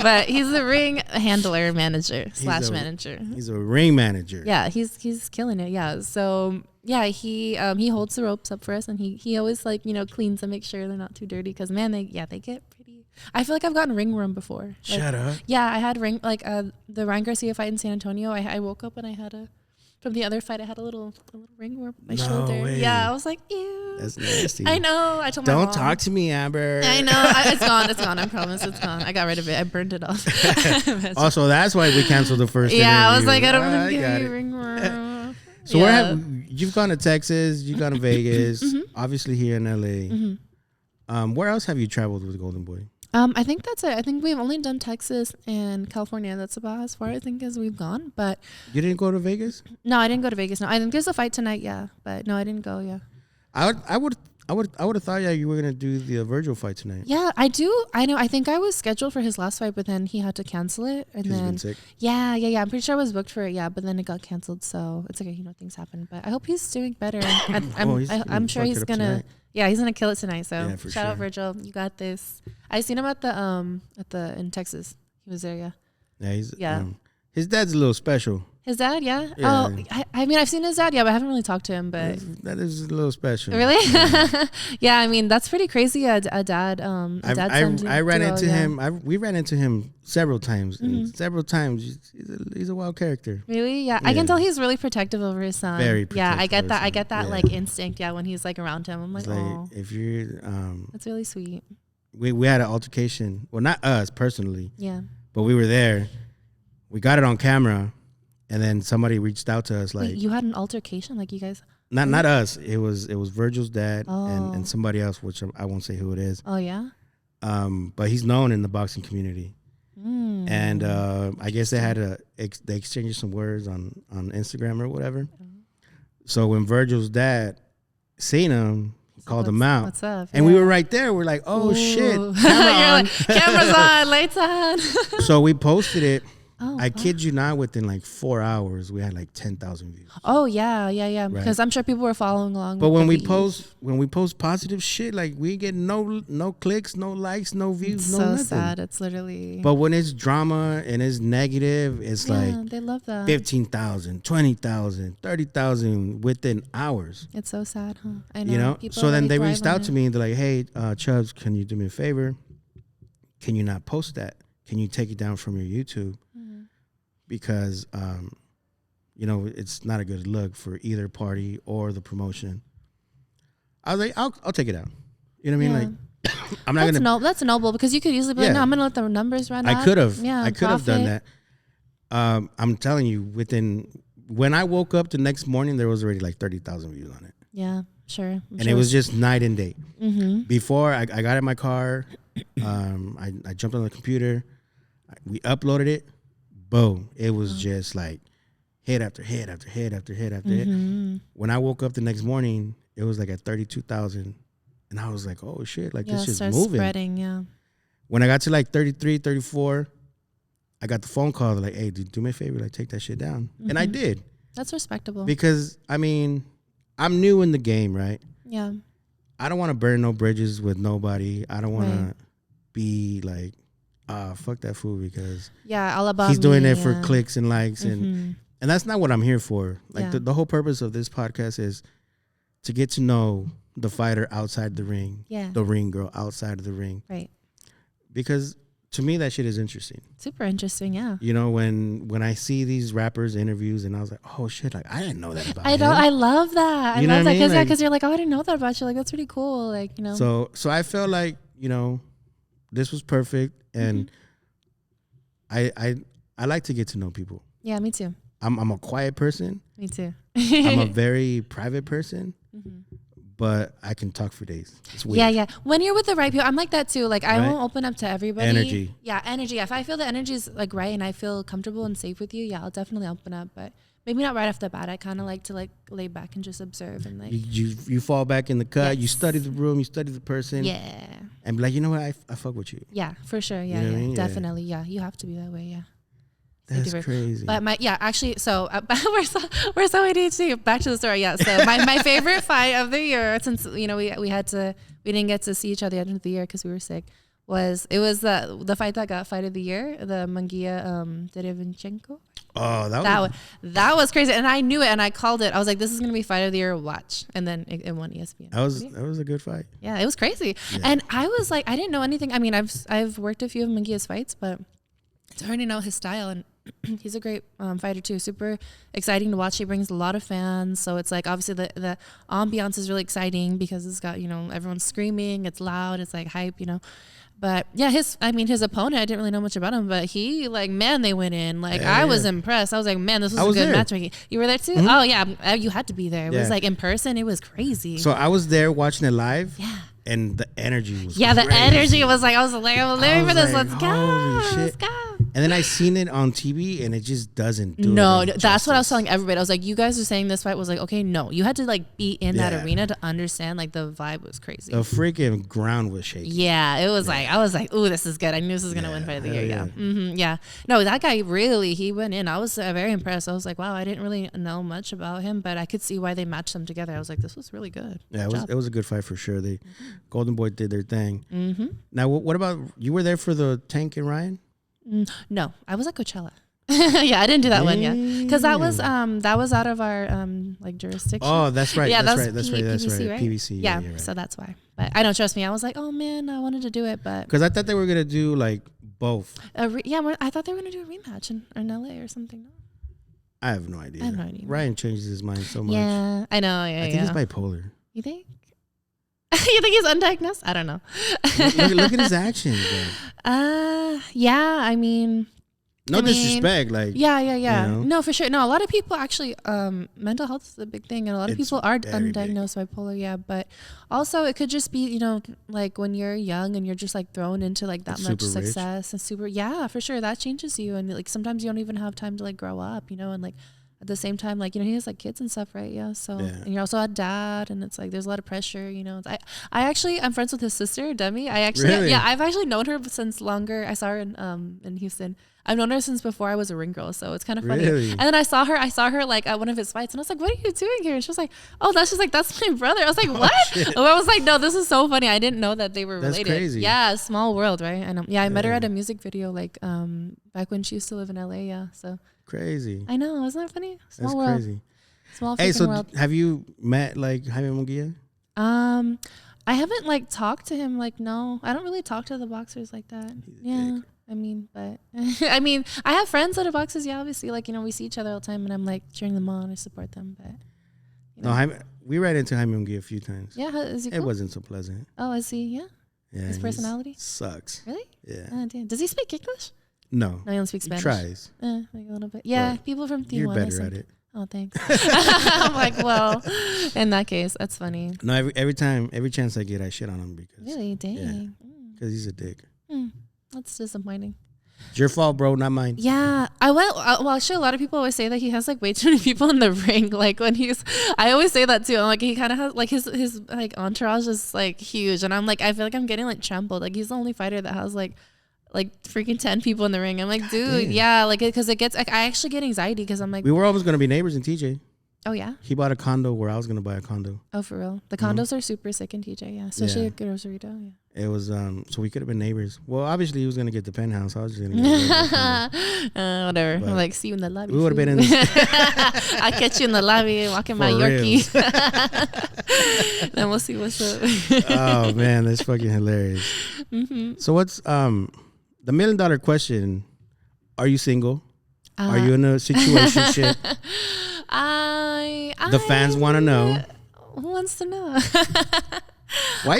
But he's the ring handler manager / manager. He's a ring manager. Yeah, he's killing it. Yeah. So he holds the ropes up for us, and he always like cleans them, make sure they're not too dirty. Because man, they get pretty. I feel like I've gotten ringworm before. Like, Shut up. Yeah, I had the Ryan Garcia fight in San Antonio. I woke up and I had from the other fight I had a little ringworm on my shoulder. Way. Yeah, I was like, ew. That's nasty. I know. I told my Don't mom. talk to me, Amber. I know. It's gone. It's gone. I promise. It's gone. I got rid of it. I burned it off. Also, that's why we canceled the first interview. I was like, I don't want to got get it. you ringworm. So where you've gone to Texas, you've gone to Vegas, obviously here in LA. Where else have you traveled with Golden Boy? I think that's it. I think we've only done Texas and California. That's about as far I think as we've gone. But you didn't go to Vegas? No, I didn't go to Vegas. No, I think there's a fight tonight. Yeah, but no, I didn't go. Yeah. I would have thought you were gonna do the Virgil fight tonight. Yeah, I do. I know. I think I was scheduled for his last fight, but then he had to cancel it. And He's then been sick. Yeah. I'm pretty sure I was booked for it. Yeah, but then it got canceled. So it's okay. Things happen. But I hope he's doing better. I'm sure he's gonna. Tonight. Yeah, he's gonna kill it tonight. So Yeah, for shout out sure. Virgil. You got this. I seen him at the in Texas. He was there. Yeah. Yeah, his dad's a little special. His dad, yeah. Yeah. Oh, I mean, I've seen his dad, yeah, but I haven't really talked to him. But That is a little special. really, yeah. I mean, that's pretty crazy. A dad. I ran into him. We ran into him several times. And several times, he's a wild character. Really, yeah. I can tell he's really protective over his son. Very Yeah, I protective get that. over I his get that son. like instinct. Yeah, when he's like around him, I'm like, It's oh, if you're, that's really sweet. we had an altercation. Well, not us personally, Yeah. but we were there. We got it on camera, and then somebody reached out to us like, Wait, you had an altercation, like you guys? not us. It was Virgil's dad Oh. and somebody else, which I won't say who it is. Oh yeah. But he's known in the boxing community. And I guess they had they exchanged some words on Instagram or whatever. So when Virgil's dad seen him, he called him out. What's up? And we were right there. We're like, oh shit, You're camera on. like, camera's on, lights on. So we posted it. Oh, I kid you not, within like 4 hours, we had like 10,000 views. Oh yeah. Right. Because I'm sure people were following along. But with when the we beat. post positive shit, like we get no clicks, no likes, no views, It's no so nothing. sad. It's literally. But when it's drama and it's negative, it's like they love that. 15,000, 20,000, 30,000 within hours. It's so sad, huh? I know. People So then really they thrive reached on out it. to me. They're like, "Hey, Chubbs, can you do me a favor? Can you not post that? Can you take it down from your YouTube? Because it's not a good look for either party or the promotion." I was like, "I'll take it out." You know what I mean? Like, I'm not gonna. That's noble because you could easily be like, no, I'm gonna let the numbers run up. I could have. Yeah, I could have done profit. that. I'm telling you, when I woke up the next morning, there was already like 30,000 views on it. Yeah, sure. And it was just night and day. Mm-hmm. Before I got in my car, I jumped on the computer, we uploaded it, boom. It was just like hit after hit after hit after hit after hit. When I woke up the next morning, it was like at 32,000. And I was like, oh shit, like this is moving. Spreading, yeah. When I got to like 33, 34, I got the phone call. They're like, hey, dude, do me a favor, like take that shit down. And I did. That's respectable. Because, I mean, I'm new in the game, right? Yeah. I don't want to burn no bridges with nobody. I don't want Right. to be like, fuck that fool because Yeah, all about he's doing me, it for yeah. clicks and likes. And that's not what I'm here for. Like Yeah. the whole purpose of this podcast is to get to know the fighter outside the ring, Yeah. the ring girl outside of the ring. Right. Because to me, that shit is interesting. Super interesting, yeah. You know, when I see these rappers interviews and I was like, oh shit, like I didn't know that about I him. don't. I love that. You I know love what I that mean? because Like- you're like, oh, I didn't know that about you. Like that's pretty cool. Like So I felt like, this was perfect, and I like to get to know people. Yeah, me too. I'm a quiet person. Me too. I'm a very private person, but I can talk for days. It's weird. Yeah. When you're with the right people, I'm like that too. Like I Right? won't open up to everybody. Energy. Yeah, energy. If I feel the energy is like right and I feel comfortable and safe with you, yeah, I'll definitely open up. But maybe not right off the bat. I kind of like to like lay back and just observe and like. You fall back in the cut. You Yes. study the room. You study the person. Yeah. And be like, you know what? I fuck with you. Yeah, for sure. Yeah, know what I mean? Yeah. definitely. Yeah, you have to be that way. Yeah. That's crazy. But actually, so we're so ADHD. Back to the story. Yeah. So my favorite fight of the year, since we didn't get to see each other at the end of the year because we were sick, was the fight that got fight of the year, the Munguia Derevinchenko. Oh, that was crazy, and I knew it, and I called it. I was like, "This is gonna be fight of the year. Watch!" And then it won ESPN. That was a good fight. Yeah, it was crazy, and I was like, I didn't know anything. I mean, I've worked a few of Munguia's fights, but I already know his style, and he's a great fighter too. Super exciting to watch. He brings a lot of fans, so it's like obviously the ambiance is really exciting because it's got everyone's screaming, it's loud, it's like hype, But yeah, his opponent, I didn't really know much about him, but he they went in. I was impressed. I was like, man, this was a good matchmaking. You were there too? Mm-hmm. Oh yeah, you had to be there. It was like in person. It was crazy. So I was there watching it live. Yeah. And the energy was crazy. The energy was like, I was like, I'm living for this. Like, let's go. Let's go. And then I seen it on TV, and it just doesn't do it. That's what I was telling everybody. I was like, you guys are saying this fight was like, okay, no. You had to be in that arena to understand the vibe was crazy. The freaking ground was shaking. Yeah, it was I was like, ooh, this is good. I knew this was going to win fight of the year. Yeah. Mm-hmm, yeah. No, that guy really, he went in. I was very impressed. I was like, wow, I didn't really know much about him, but I could see why they matched them together. I was like, this was really good. Yeah, it was a good fight for sure. Golden Boy did their thing. Mm-hmm. Now, what about, you were there for the Tank and Ryan? No, I was at Coachella. Yeah, I didn't do that one yet because that was out of our jurisdiction. Oh, that's right. Yeah, that's right. PVC, right? PVC. Yeah, right. So that's why. But I don't trust me. I was like, oh man, I wanted to do it, but because I thought they were gonna do both. I thought they were gonna do a rematch in LA or something. I have no idea. Ryan changes his mind so much. Yeah, I know. Yeah, I think he's bipolar. You think? You think he's undiagnosed? I don't know. look at his actions. Yeah. I mean, no disrespect. Yeah. No, for sure. No, a lot of people actually, mental health is a big thing, and a lot of people are undiagnosed bipolar. Yeah, but also it could just be, when you're young and you're just thrown into that much success and super. Yeah, for sure, that changes you, and sometimes you don't even have time to grow up, and at the same time, he has kids and stuff, right? Yeah. So, and you're also a dad, and it's there's a lot of pressure, I'm friends with his sister, Demi. I've actually known her since longer. I saw her in Houston. I've known her since before I was a ring girl, so it's kind of funny. Really? And then I saw her at one of his fights, and I was like, "What are you doing here?" And she was like, "Oh, that's my brother." I was like, "What?" I was like, "No, this is so funny. I didn't know that they were related." That's crazy. Yeah, small world, right? And I met her at a music video, back when she used to live in LA. Yeah, so crazy. I know, isn't that funny? That's world. Crazy. Small world. Have you met Jaime Munguia? I haven't talked to him. No, I don't really talk to the boxers like that. Yeah. I mean, but I have friends that are boxers. Yeah, obviously, we see each other all the time, and I'm cheering them on, I support them. But no, we ran into Jaime Munguia a few times. Yeah, is he cool? It wasn't so pleasant. Oh, is he? Yeah. Yeah. His personality sucks. Really? Yeah. Oh, damn. Does he speak English? No. No, he don't speak Spanish. He tries. A little bit. Yeah, but people from Tijuana. You're better at it. Oh, thanks. I'm well, in that case, that's funny. No, every chance I get, I shit on him because. Really? Dang. Because he's a dick. That's disappointing. It's your fault, bro, not mine. Yeah, actually, a lot of people always say that he has way too many people in the ring. I always say that too. I'm he kind of has his entourage is huge, and I'm I feel I'm getting trampled. He's the only fighter that has freaking 10 people in the ring. I'm dude, yeah, because it gets I actually get anxiety because I'm we were always gonna be neighbors in TJ. Oh yeah. He bought a condo where I was gonna buy a condo. Oh, for real? The condos are super sick in TJ, yeah, especially at Rosarito. Yeah. It was so we could have been neighbors. Well, obviously he was gonna get the penthouse. I was just gonna get whatever. I'm see you in the lobby. We would have been in. I'll catch you in the lobby walking my Yorkie. Then we'll see what's up. Oh man, that's fucking hilarious. Mm-hmm. So what's the $1 million question? Are you single? Are you in a situationship? The fans want to know. Who wants to know? Why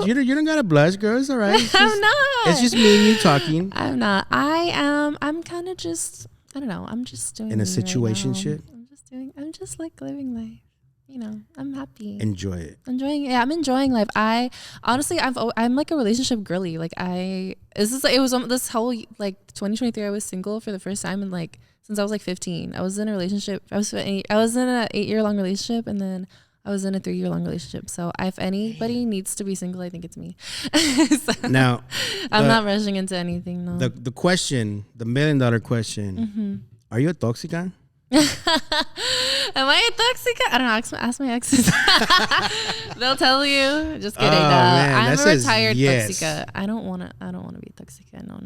you don't gotta blush, girl? It's all right. I'm not. It's just me and you talking. I'm not. I am. I'm kind of just. I don't know. I'm just doing. In a situationship. Right, I'm just living life. I'm happy. Enjoy it. I'm enjoying life. I'm a relationship girly. It was this whole 2023. I was single for the first time in since I was 15. I was in a relationship. I was in an 8-year-long relationship, and then I was in a 3-year-long relationship. So if anybody needs to be single, I think it's me. So now, I'm not rushing into anything. No. The question, the $1 million question, are you a toxica? Am I a toxica? I don't know. Ask my exes. They'll tell you. Just kidding. I'm a retired toxica. I don't want to be toxica. No.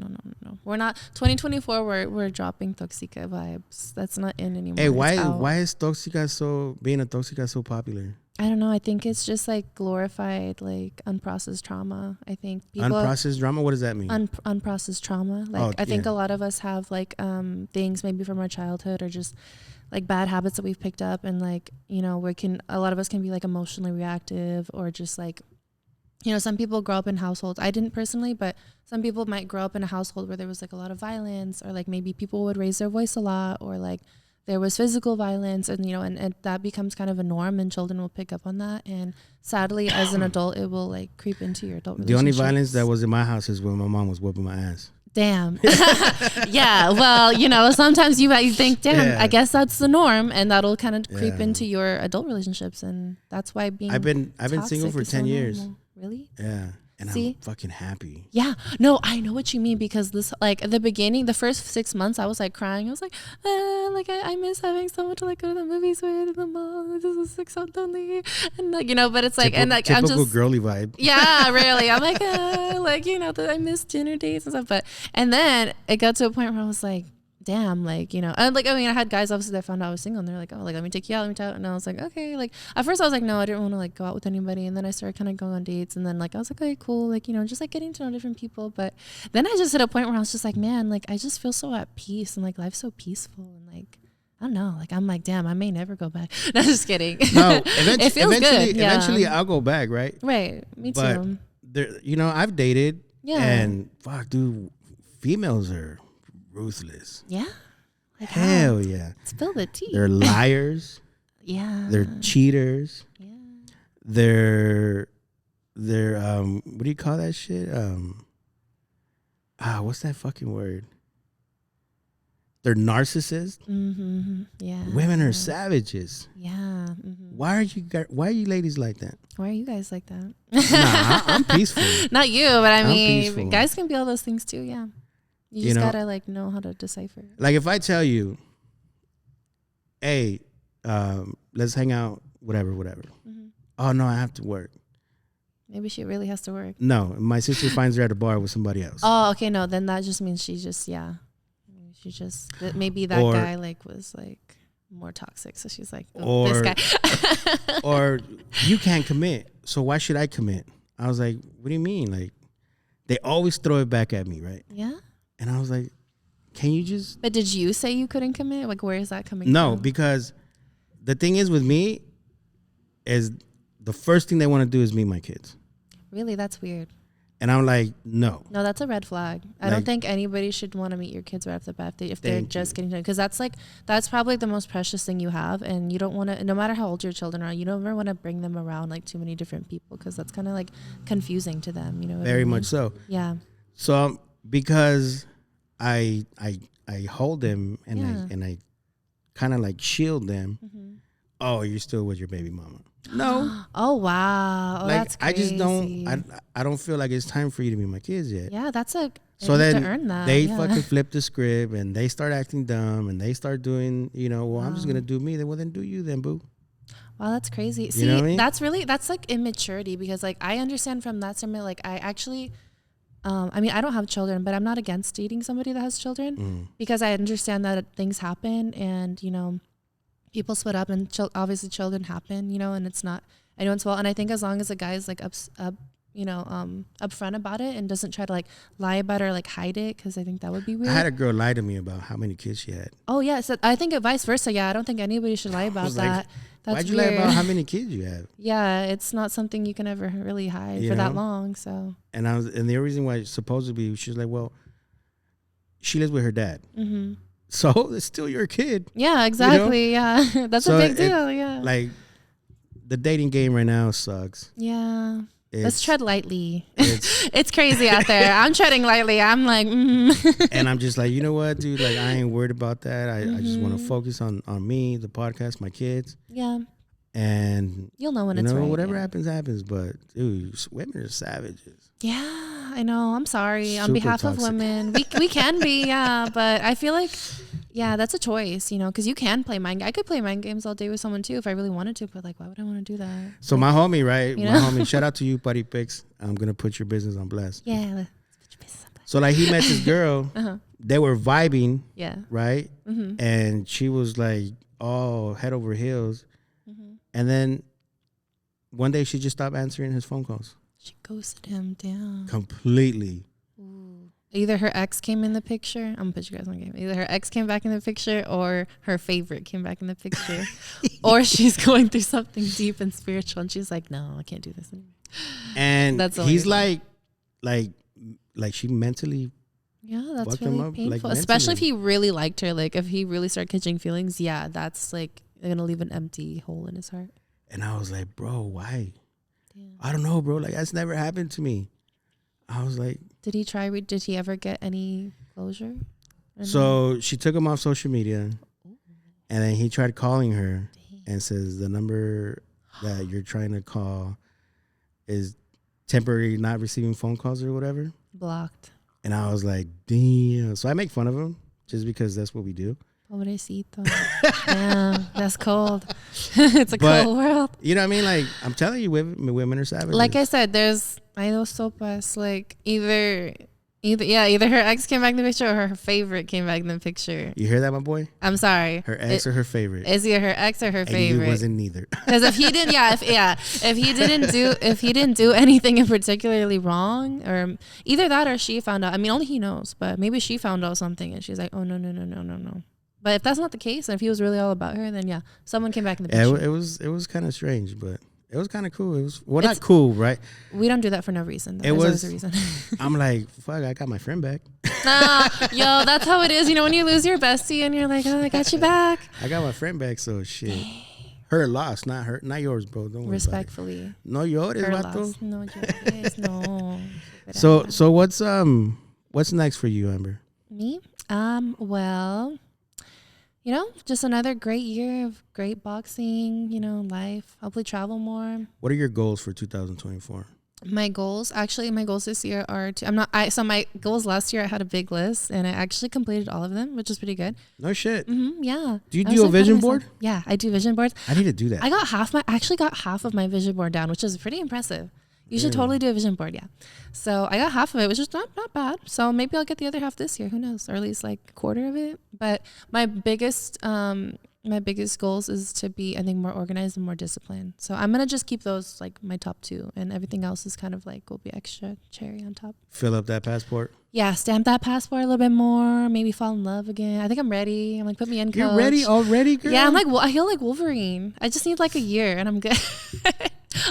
We're not. 2024. We're dropping toxica vibes. That's not in anymore. Hey, why is being a toxica so popular? I don't know. I think it's just like glorified, like unprocessed trauma. I think people unprocessed trauma. What does that mean? Unprocessed trauma. Like I think a lot of us have like things maybe from our childhood or just like bad habits that we've picked up, and like a lot of us can be like emotionally reactive, or just like some people grow up in households. I didn't personally, but some people might grow up in a household where there was like a lot of violence, or like maybe people would raise their voice a lot, or like there was physical violence, and and that becomes kind of a norm, and children will pick up on that. And sadly, as an adult, it will like creep into your adult relationships. The only violence that was in my house is when my mom was whooping my ass. Damn. Yeah. Well, sometimes you think, damn, I guess that's the norm, and that'll kind of creep into your adult relationships, and that's why I've been single for 10 years. Normal. Really? Yeah. And I'm fucking happy. Yeah. No, I know what you mean, because this, like, at the beginning, the first 6 months, I was like crying. I was like, I miss having someone to like go to the movies with in the mall. This is like so lonely. And like, but it's like, and like, I'm just girly vibe. Yeah, really. I'm like, I miss dinner dates and stuff. And then it got to a point where I was like, damn, like, and like, I had guys obviously that found out I was single, and they're like, oh, like, let me take you out, and I was like, okay. Like, at first I was like, no, I didn't want to like go out with anybody, and then I started kind of going on dates, and then like I was like, okay, cool, like, just like getting to know different people. But then I just hit a point where I was just like, man, like, I just feel so at peace, and like life's so peaceful, and like, I don't know, like, I'm like, damn, I may never go back. No, just kidding. No, it feels good. Eventually I'll go back, right? Right, me too. But there, I've dated, and fuck, dude, females are ruthless. Yeah. Like, hell yeah. Spill the tea. They're liars. Yeah. They're cheaters. Yeah. They're what do you call that shit? What's that fucking word? They're narcissists. Mm-hmm. Yeah. Women are savages. Yeah. Mm-hmm. Why are you ladies like that? Why are you guys like that? Nah, I'm peaceful. Not you, but I'm peaceful. Guys can be all those things too, yeah. You just gotta like know how to decipher. Like if I tell you, hey, let's hang out, whatever. Mm-hmm. Oh no, I have to work. Maybe she really has to work. No, my sister finds her at a bar with somebody else. Oh, okay, no, then that just means maybe that guy like was like more toxic, so she's like, oh, this guy. Or you can't commit, so why should I commit? I was like, what do you mean? Like, they always throw it back at me, right? Yeah. And I was like, can you just... But did you say you couldn't commit? Like, where is that coming from? No, because the thing is with me is the first thing they want to do is meet my kids. Really? That's weird. And I'm like, no. No, that's a red flag. I don't think anybody should want to meet your kids right off the bat if they're just getting to know. Because that's probably the most precious thing you have. And you don't want to, no matter how old your children are, you don't ever want to bring them around like too many different people, because that's kind of like confusing to them. Very much so. Yeah. So because I hold them and I kind of like shield them. Mm-hmm. Oh, you're still with your baby mama. No. Oh wow. Oh, like, that's crazy. I just I don't feel like it's time for you to be my kids yet. Yeah, that's so then to earn that. They fucking flip the script and they start acting dumb and they start doing, well, I'm just gonna do me. Then do you then, boo. Wow, that's crazy. See, you know what I mean? that's like immaturity, because like I understand from that sentiment, like I actually I don't have children, but I'm not against dating somebody that has children, because I understand that things happen, and people split up, and obviously children happen, and it's not anyone's fault. And I think as long as a guy is like upfront about it and doesn't try to like lie about it or like hide it, because I think that would be weird. I had a girl lie to me about how many kids she had. Oh yeah, so I think vice versa. Yeah, I don't think anybody should lie about that. That's why'd you weird. lie about how many kids you have? Yeah, it's not something you can ever really hide for that long. So. And the reason why supposedly she was like, well, she lives with her dad. Mm-hmm. So it's still your kid. Yeah, exactly. Yeah, that's a big deal. Yeah, like the dating game right now sucks. Yeah, let's tread lightly. It's crazy out there. I'm treading lightly. I'm like, and I'm just like, you know what, dude? Like, I ain't worried about that. I just want to focus on me, the podcast, my kids. Yeah. And you'll know when it's right. Whatever happens. But dude, women are savages. Yeah, I know. I'm sorry. Super on behalf toxic. of women, we can be, yeah. But I feel like, Yeah, that's a choice, you know, because you can play mind. I could play mind games all day with someone too if I really wanted to, but like, why would I want to do that? So like, my homie, right? You My know? homie, shout out to you, Buddy Picks. I'm gonna put your business on blast. Yeah, let's put your business on blast. So like he met this girl. They were vibing. Yeah. Right. And she was like, oh, head over heels. And then one day she just stopped answering his phone calls. She ghosted him down completely. Ooh. Either her ex came in the picture. I'm gonna put you guys on game. Either her ex came back in the picture, or her favorite came back in the picture, or she's going through something deep and spiritual, and she's like, "No, I can't do this anymore." And he's like she mentally. Yeah, that's fucked really him up, painful. like, especially if he really liked her. Like if he really started catching feelings, yeah, that's like gonna leave an empty hole in his heart. And I was like, bro, why? Yeah. I don't know, bro. Like that's never happened to me. I was like, did he try? Did he ever get any closure? So she took him off social media, and then he tried calling her and says the number that you're trying to call is temporarily not receiving phone calls or whatever. Blocked. And I was like, damn. So I make fun of him just because that's what we do. Pobrecito. Damn, that's cold. It's a cold world. You know what I mean? Like, I'm telling you, women are savages. Like I said, I know sopas. Like either her ex came back in the picture or her favorite came back in the picture. You hear that, my boy? I'm sorry. Her ex or her favorite? Is either her ex or her favorite? And it wasn't neither. Because if he didn't, if he didn't do anything in particularly wrong, or either that or she found out. I mean, only he knows. But maybe she found out something and she's like, oh no. But if that's not the case, and if he was really all about her, then yeah, someone came back in the picture. It was kind of strange, but it was kind of cool. It was not cool, right? We don't do that for no reason. There's always a reason. I'm like, fuck, I got my friend back. Yo, that's how it is. You know, when you lose your bestie and you're like, oh, I got you back. I got my friend back, so shit. Her loss, not yours, bro. Don't worry. Respectfully. About it. No llores, vato. No llores, no. So what's next for you, Amber? Me? Well, you know, just another great year of great boxing, you know, life. Hopefully travel more. What are your goals for 2024? My goals this year are so my goals last year, I had a big list and I actually completed all of them, which is pretty good. No shit. Yeah. Do you do a vision board? Yeah, I do vision boards. I need to do that. I actually got half of my vision board down, which is pretty impressive. You should totally do a vision board, yeah. So I got half of it, which is not bad. So maybe I'll get the other half this year. Who knows? Or at least like a quarter of it. But my biggest goals is to be, I think, more organized and more disciplined. So I'm gonna just keep those like my top two, and everything else is kind of like will be extra cherry on top. Fill up that passport. Yeah, stamp that passport a little bit more. Maybe fall in love again. I think I'm ready. I'm like, put me in. You're coach. ready already, girl? Yeah, I'm like, I heal like Wolverine. I just need like a year, and I'm good.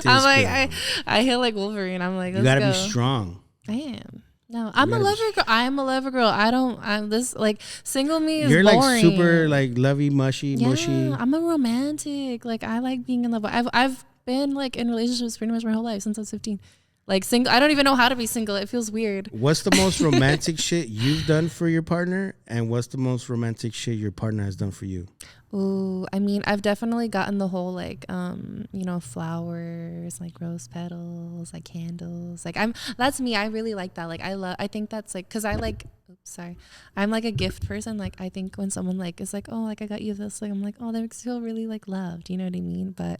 I'm like, I heal like Wolverine. I'm like, let's go. You gotta be strong. I am. No, I'm a lover girl. I am a lover girl. I'm this like single me is You're boring. like super like lovey mushy. I'm a romantic. Like I like being in love. I've been like in relationships pretty much my whole life since I was 15. Like single, I don't even know how to be single. It feels weird. What's the most romantic shit you've done for your partner, and what's the most romantic shit your partner has done for you? Ooh, I mean, I've definitely gotten the whole like, you know, flowers, like rose petals, like candles. Like that's me. I really like that. Like I think that's like, cause I'm like a gift person. Like I think when someone like is like, oh, like I got you this, like I'm like, oh, that makes me feel really like loved. You know what I mean? But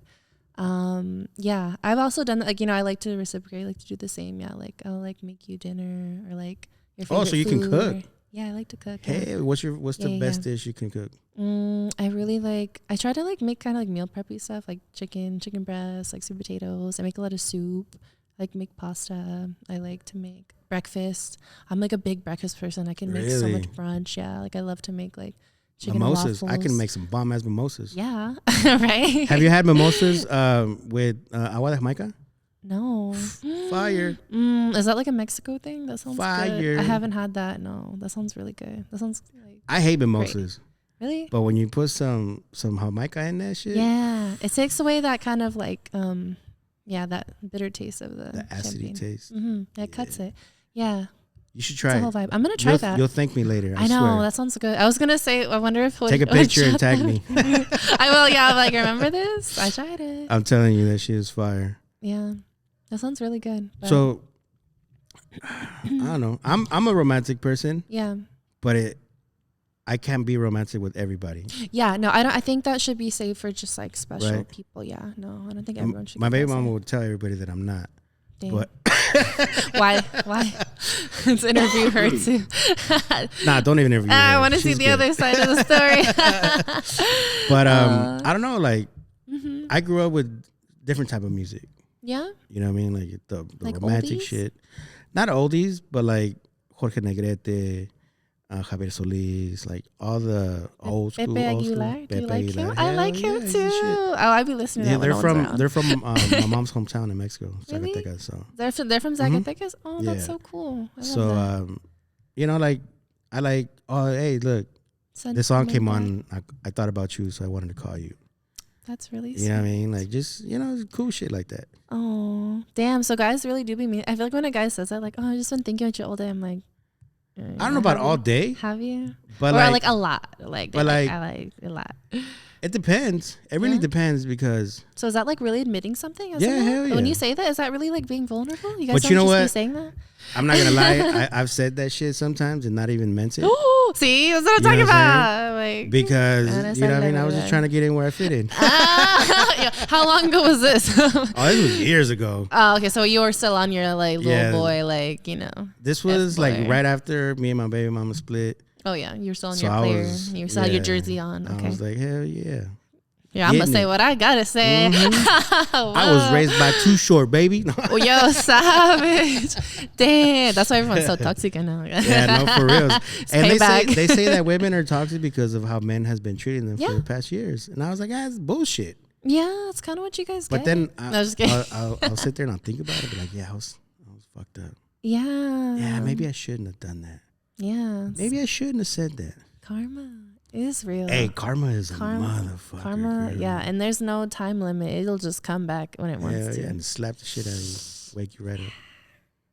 yeah, I've also done like, you know, I like to reciprocate, I like to do the same. Yeah, like I'll like make you dinner or like your favorite so you food can cook. Yeah, I like to cook. Hey, yeah. what's the best dish you can cook? I really like, I try to like make kind of like meal preppy stuff, like chicken breast, like sweet potatoes. I make a lot of soup. I like make pasta. I like to make breakfast. I'm like a big breakfast person. I can make so much brunch. Yeah, like I love to make like chicken mimosas. And I can make some bomb ass mimosas. Yeah, right. Have you had mimosas with agua de Jamaica? No. Fire. Is that like a Mexico thing? That sounds Fire. good. I haven't had that. No, that sounds really good. That sounds like I hate mimosas. Great. Really? But when you put some Jamaica in that shit. Yeah. It takes away that kind of like that bitter taste of the acidy champagne. taste. It cuts it. Yeah. You should try it's a whole vibe. I'm gonna try that. You'll thank me later. I know, swear. that sounds good. I was gonna say, I wonder if take a picture and tag me. I will. Yeah, I'm like, remember this? I tried it. I'm telling you, that shit is fire. Yeah, that sounds really good. So I don't know. I'm a romantic person. Yeah. But I can't be romantic with everybody. Yeah, no, I don't. I think that should be saved for just like special Right. people. Yeah, no, I don't think everyone should. My be baby that mama sad. would tell everybody that I'm not. Damn. But Why? Let's interview her too. nah, don't even interview her. I want to see She's the good. other side of the story. But I don't know. Like, Mhm. I grew up with different type of music. Yeah, You know what I mean? Like the Like romantic oldies? shit. Not oldies, but like Jorge Negrete, Javier Solis, like all the old school. Pepe old school. Aguilar. Do you like him? Hell I like yeah, him he's too. the shit. Oh, I'd be listening. Yeah, to that when no one's they're around. from my mom's hometown in Mexico, Really? Zacatecas. So They're from Zacatecas. Oh, that's Yeah. so cool. I love so that. you know, like I like. Oh, hey, look, this song came on. I thought about you, so I wanted to call you. That's really You sweet. know what I mean? Like just cool shit like that. Oh, damn. So guys really do be mean. I feel like when a guy says that, like, oh, I've just been thinking about you all day. I'm like, I don't know about all day, Have you? but Or like, like a lot. Like, but I like- like a lot. it depends. It really Yeah. depends because So is that like really admitting something? Yeah, Isn't it? hell When yeah. you say that, is that really like being vulnerable? You guys But don't you know just be what? saying that? I'm not gonna lie. I've said that shit sometimes and not even meant it Ooh, see, that's what I'm You know talking what I'm about. Like, because Honest, you know I what I mean. love I was that. just trying to get in where I fit in. yeah. How long ago was this? Oh, this was years ago. Oh, okay. So you were still on your like little Yeah. boy, like, you know. This was like F-boy. right after me and my baby mama split. Oh yeah, you were still on So your I player. was- You still had your yeah. jersey on. I Okay. was like, hell yeah. Yeah, I'm gonna getting say it. what I gotta say. I was raised by Too Short, baby. Oh, yo, savage. Damn, that's why everyone's so toxic. I know. Yeah, no, for real. It's And payback. they say that women are toxic because of how men has been treating them Yeah. for the past years. And I was like, that's bullshit. Yeah, it's kind of what you guys But get. then No, just kidding. I'll sit there and I'll think about it. Be like, yeah, I was fucked up. Yeah. Yeah, maybe I shouldn't have done that. Yeah. Maybe I shouldn't have said that. Karma is real. Hey, karma is a Karma- motherfucker. Karma, girl. yeah, and there's no time limit. It'll just come back when it wants Hell to. yeah, and slap the shit out of you, wake you right up.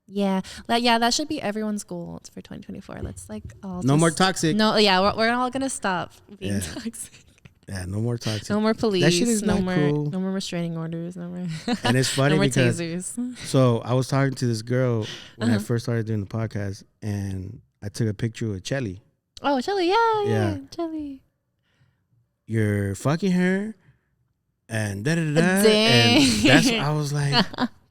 Yeah, that should be everyone's goal for 2024. Let's like all No more just- toxic. No, yeah, we're all gonna stop being Yeah. toxic. Yeah, no more toxic. No more police. That shit is no not more. cool. No more restraining orders. No more. And it's funny no more because tasers. so I was talking to this girl when I Uh-huh. first started doing the podcast, and I took a picture with Chelly. Oh, Shelly, yeah, Yeah. Shelly. You're fucking her, and da da da da. And Dang. that's I was like,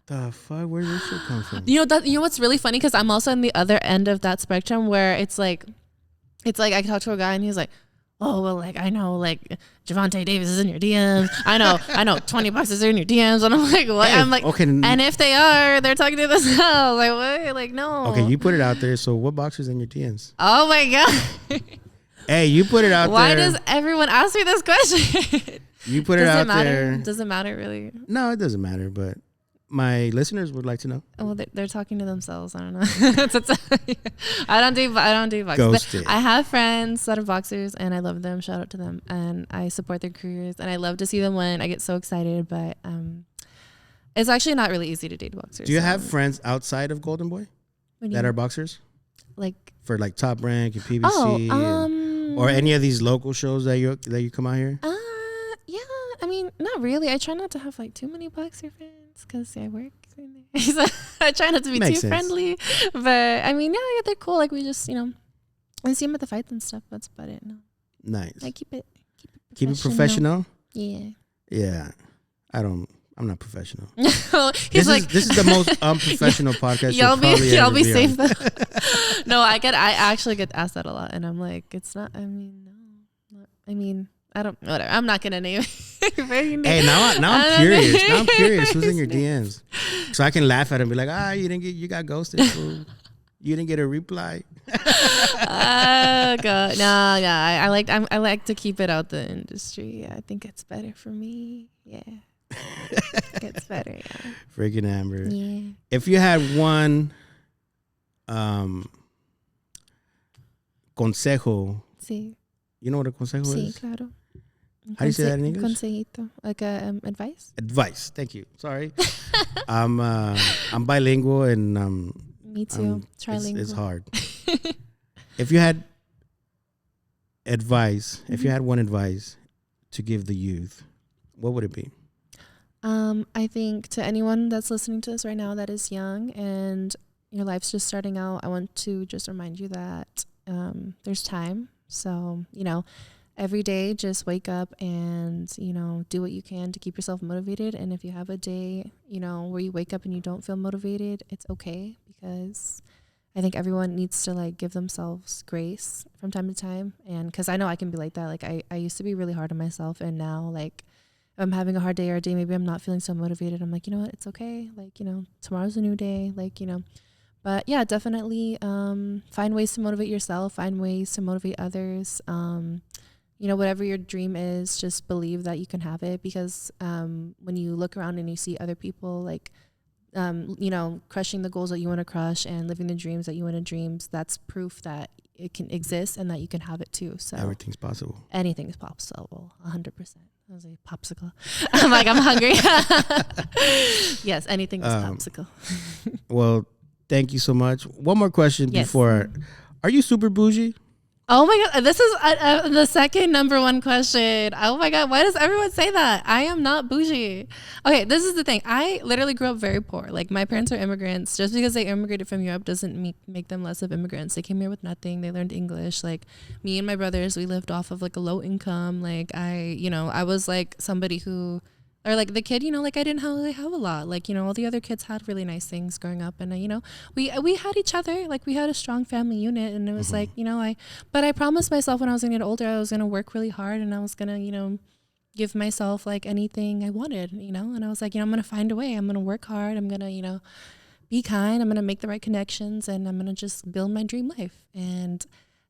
the fuck, where did this shit come from? You know what's really funny, because I'm also on the other end of that spectrum where it's like I talk to a guy and he's like, oh well, like I know like Javante Davis is in your DMs. I know $20 is in your DMs, and I'm like, what? Hey, I'm like, okay, and if they are, they're talking to themselves. Like what? Like no. okay, you put it out there. So what boxers in your DMs? Oh my god. Hey, you put it out Why there. does everyone ask me this question? You put it Does out it matter? there. Does it matter really? No, it doesn't matter. But my listeners would like to know. Well, they're talking to themselves. I don't know. I don't do boxing. Ghosted. I have friends that are boxers, and I love them. Shout out to them, and I support their careers, and I love to see them win. I get so excited, but it's actually not really easy to date boxers. Do you have friends outside of Golden Boy when that you- are boxers like for like Top Rank and PBC or any of these local shows that you come out here? Yeah, I mean, not really. I try not to have like too many boxer friends because I work in there. So I try not to be Makes too sense. friendly. But I mean, yeah, they're cool. Like we just, I see them at the fights and stuff. That's about it. No, Nice. I keep it Keep it professional. Yeah. Yeah, I'm not professional. He's This is the most unprofessional podcast. y'all you'll probably y'all ever be be safe on. though. No, I actually get asked that a lot, and I'm like, it's not. I mean, no. I mean, I don't. Whatever. I'm not gonna name it. Hey, now I'm curious. Now I'm curious. Who's in your DMs? So I can laugh at him and be like, you got ghosted. Fool. You didn't get a reply. Oh god, no. I like to keep it out the industry. Yeah, I think it's better for me. Yeah, it's better. Yeah. Freaking Amber. Yeah. If you had one consejo, Sí. you know what a consejo Sí, is? claro. How do you say that in English? Consejito, like advice. Advice. Thank you. Sorry. I'm bilingual and Me too. Trilingual. it's hard. If you had advice, if you had one advice to give the youth, what would it be? I think to anyone that's listening to this right now that is young and your life's just starting out, I want to just remind you that there's time. So, every day just wake up and, do what you can to keep yourself motivated. And if you have a day, where you wake up and you don't feel motivated, it's okay, because I think everyone needs to like give themselves grace from time to time. And because I know I can be like that. Like I used to be really hard on myself, and now like if I'm having a hard day or a day, maybe I'm not feeling so motivated, I'm like, you know what, it's okay. Like, tomorrow's a new day. Like, but yeah, definitely find ways to motivate yourself, find ways to motivate others. Whatever your dream is, just believe that you can have it, because when you look around and you see other people like crushing the goals that you want to crush and living the dreams that you want to dream, that's proof that it can exist and that you can have it too. So everything's possible. Anything is possible, 100%. I was like, popsicle. I'm like, I'm hungry. Yes, anything is popsicle. Well, thank you so much. One more question before. Are you super bougie? Oh my God, this is the second number one question. Oh my God, why does everyone say that? I am not bougie. Okay, this is the thing. I literally grew up very poor. Like, my parents are immigrants. Just because they immigrated from Europe doesn't make them less of immigrants. They came here with nothing. They learned English. Like, me and my brothers, we lived off of like a low income. Like, I was like somebody who, or like the kid, like I didn't really have a lot. Like, all the other kids had really nice things growing up, and we had each other. Like, we had a strong family unit, and it was like, but I promised myself when I was gonna get older, I was gonna work really hard, and I was gonna, give myself like anything I wanted, and I was like, I'm gonna find a way. I'm gonna work hard. I'm gonna, be kind. I'm gonna make the right connections, and I'm gonna just build my dream life. And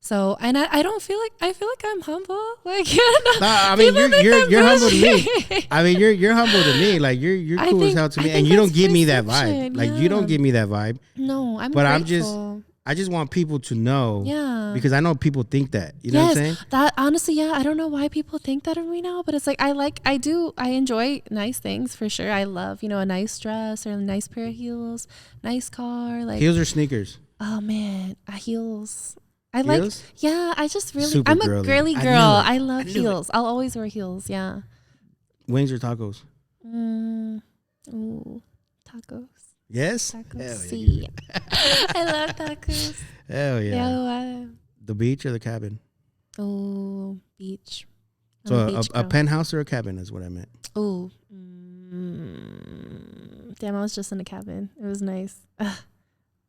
so, and I don't feel like, I feel like I'm humble. Like, I mean, you're humble to me. I mean, you're humble to me. Like, you're cool as hell to me, and you don't give me that vibe. Like, you don't give me that vibe. No, I'm But grateful. I just want people to know. Yeah. Because I know people think that. You know what I'm saying? That honestly, yeah. I don't know why people think that of me now, but it's like, I enjoy nice things for sure. I love, a nice dress or a nice pair of heels, nice car. Like, heels or sneakers? Oh man, heels. Heels? I just really, Super I'm a girly. girly girl. I love heels. I'll always wear heels. Yeah. Wings or tacos? Ooh, tacos. Yes? Tacos. Yeah. I love tacos. Hell yeah. Yeah. The beach or the cabin? Oh, beach. So a penthouse or a cabin is what I meant. Oh. Damn, I was just in a cabin. It was nice.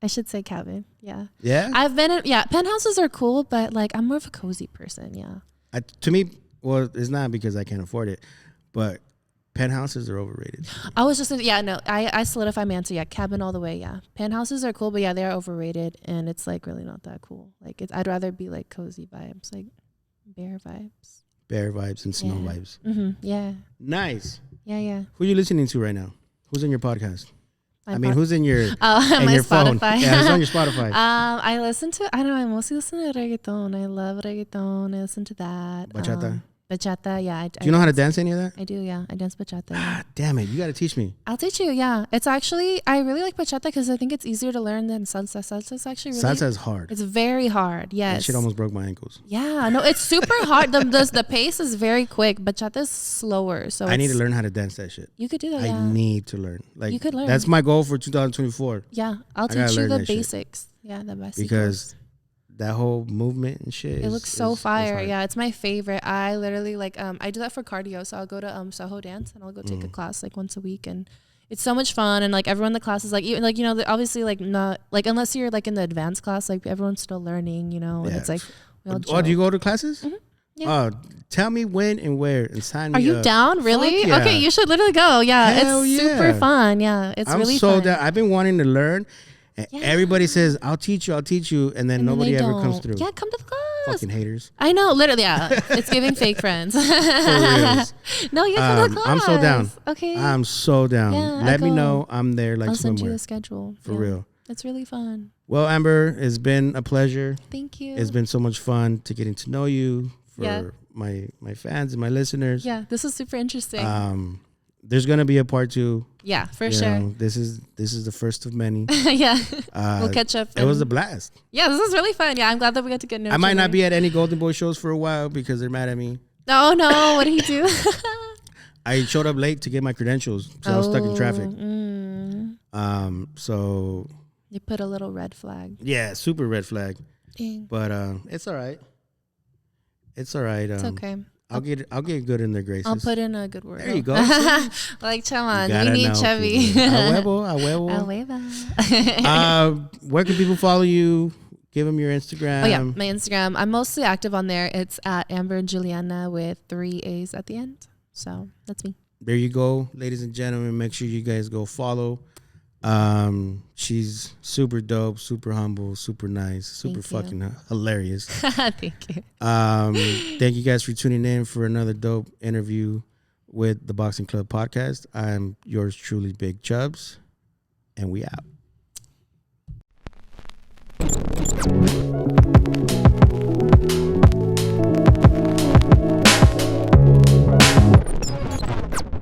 I should say cabin. Yeah. Yeah? I've been in, penthouses are cool, but like I'm more of a cozy person. Yeah. To me, well, it's not because I can't afford it, but penthouses are overrated. I was just, I solidify my answer. Yeah. Cabin all the way. Yeah. Penthouses are cool, but yeah, they are overrated, and it's like really not that cool. Like, I'd rather be like cozy vibes, like bear vibes. Bear vibes and snow vibes. Mm-hmm. Yeah. Nice. Yeah. Who are you listening to right now? Who's on your podcast? Who's in your my your Spotify. phone? Yeah, who's on your Spotify? I mostly listen to reggaeton. I love reggaeton. I listen to that. Bachata? Bachata, yeah. Do you know how to dance any of that? I do, yeah. I dance bachata. Ah, damn it. You got to teach me. I'll teach you, yeah. It's actually, I really like bachata because I think it's easier to learn than salsa. Salsa is actually really... Salsa is hard. It's very hard, yes. That shit almost broke my ankles. Yeah, no, it's super hard. The pace is very quick. Bachata is slower. So I need to learn how to dance that shit. You could do that, I need to learn. Like, you could learn. That's my goal for 2024. Yeah, I'll teach you the basics. Shit. Yeah, the basics. Because that whole movement and shit. It looks so fire. Yeah, it's my favorite. I literally I do that for cardio. So I'll go to Soho dance and I'll go take a class like once a week, and it's so much fun. And like everyone in the class is like, even like, obviously like not like, unless you're like in the advanced class, like everyone's still learning, and it's like, do you go to classes? Mm-hmm. Yeah. Tell me when and where and sign me up. Are you down? Really? Yeah. Okay, you should literally go. Yeah, Hell it's super fun. Yeah, I'm really so fun. Down. I've been wanting to learn. And everybody says, I'll teach you, and then nobody ever comes through. Yeah, come to the class. Fucking haters. I know, literally, yeah. It's giving fake friends. For reals. No, you come to the class. I'm so down. Okay. I'm so down. Yeah, Let me know. I'm there like I'll send swimwear. you the schedule. For real. It's really fun. Well, Amber, it's been a pleasure. Thank you. It's been so much fun to getting to know you for my fans and my listeners. Yeah, this is super interesting. There's gonna be a part 2. Yeah, for sure. This is the first of many. Yeah, we'll catch up. It was a blast. Yeah, this is really fun. Yeah, I'm glad that we got to get to know each other. I might not be at any Golden Boy shows for a while because they're mad at me. No, what did he do? I showed up late to get my credentials, so I was stuck in traffic. So you put a little red flag. Yeah, super red flag. Dang. But it's all right. It's all right. It's okay. I'll get good in their graces. I'll put in a good word. There you go. Like, come on, we need Chubby. A huevo. Where can people follow you? Give them your Instagram. Oh yeah, my Instagram. I'm mostly active on there. It's at AmberJulian with 3 A's at the end. So that's me. There you go, ladies and gentlemen. Make sure you guys go follow. She's super dope, super humble, super nice, super fucking hilarious. Thank you. Thank you guys for tuning in for another dope interview with the Boxing Club podcast. I'm yours truly, Bigg Chubbs, and we out.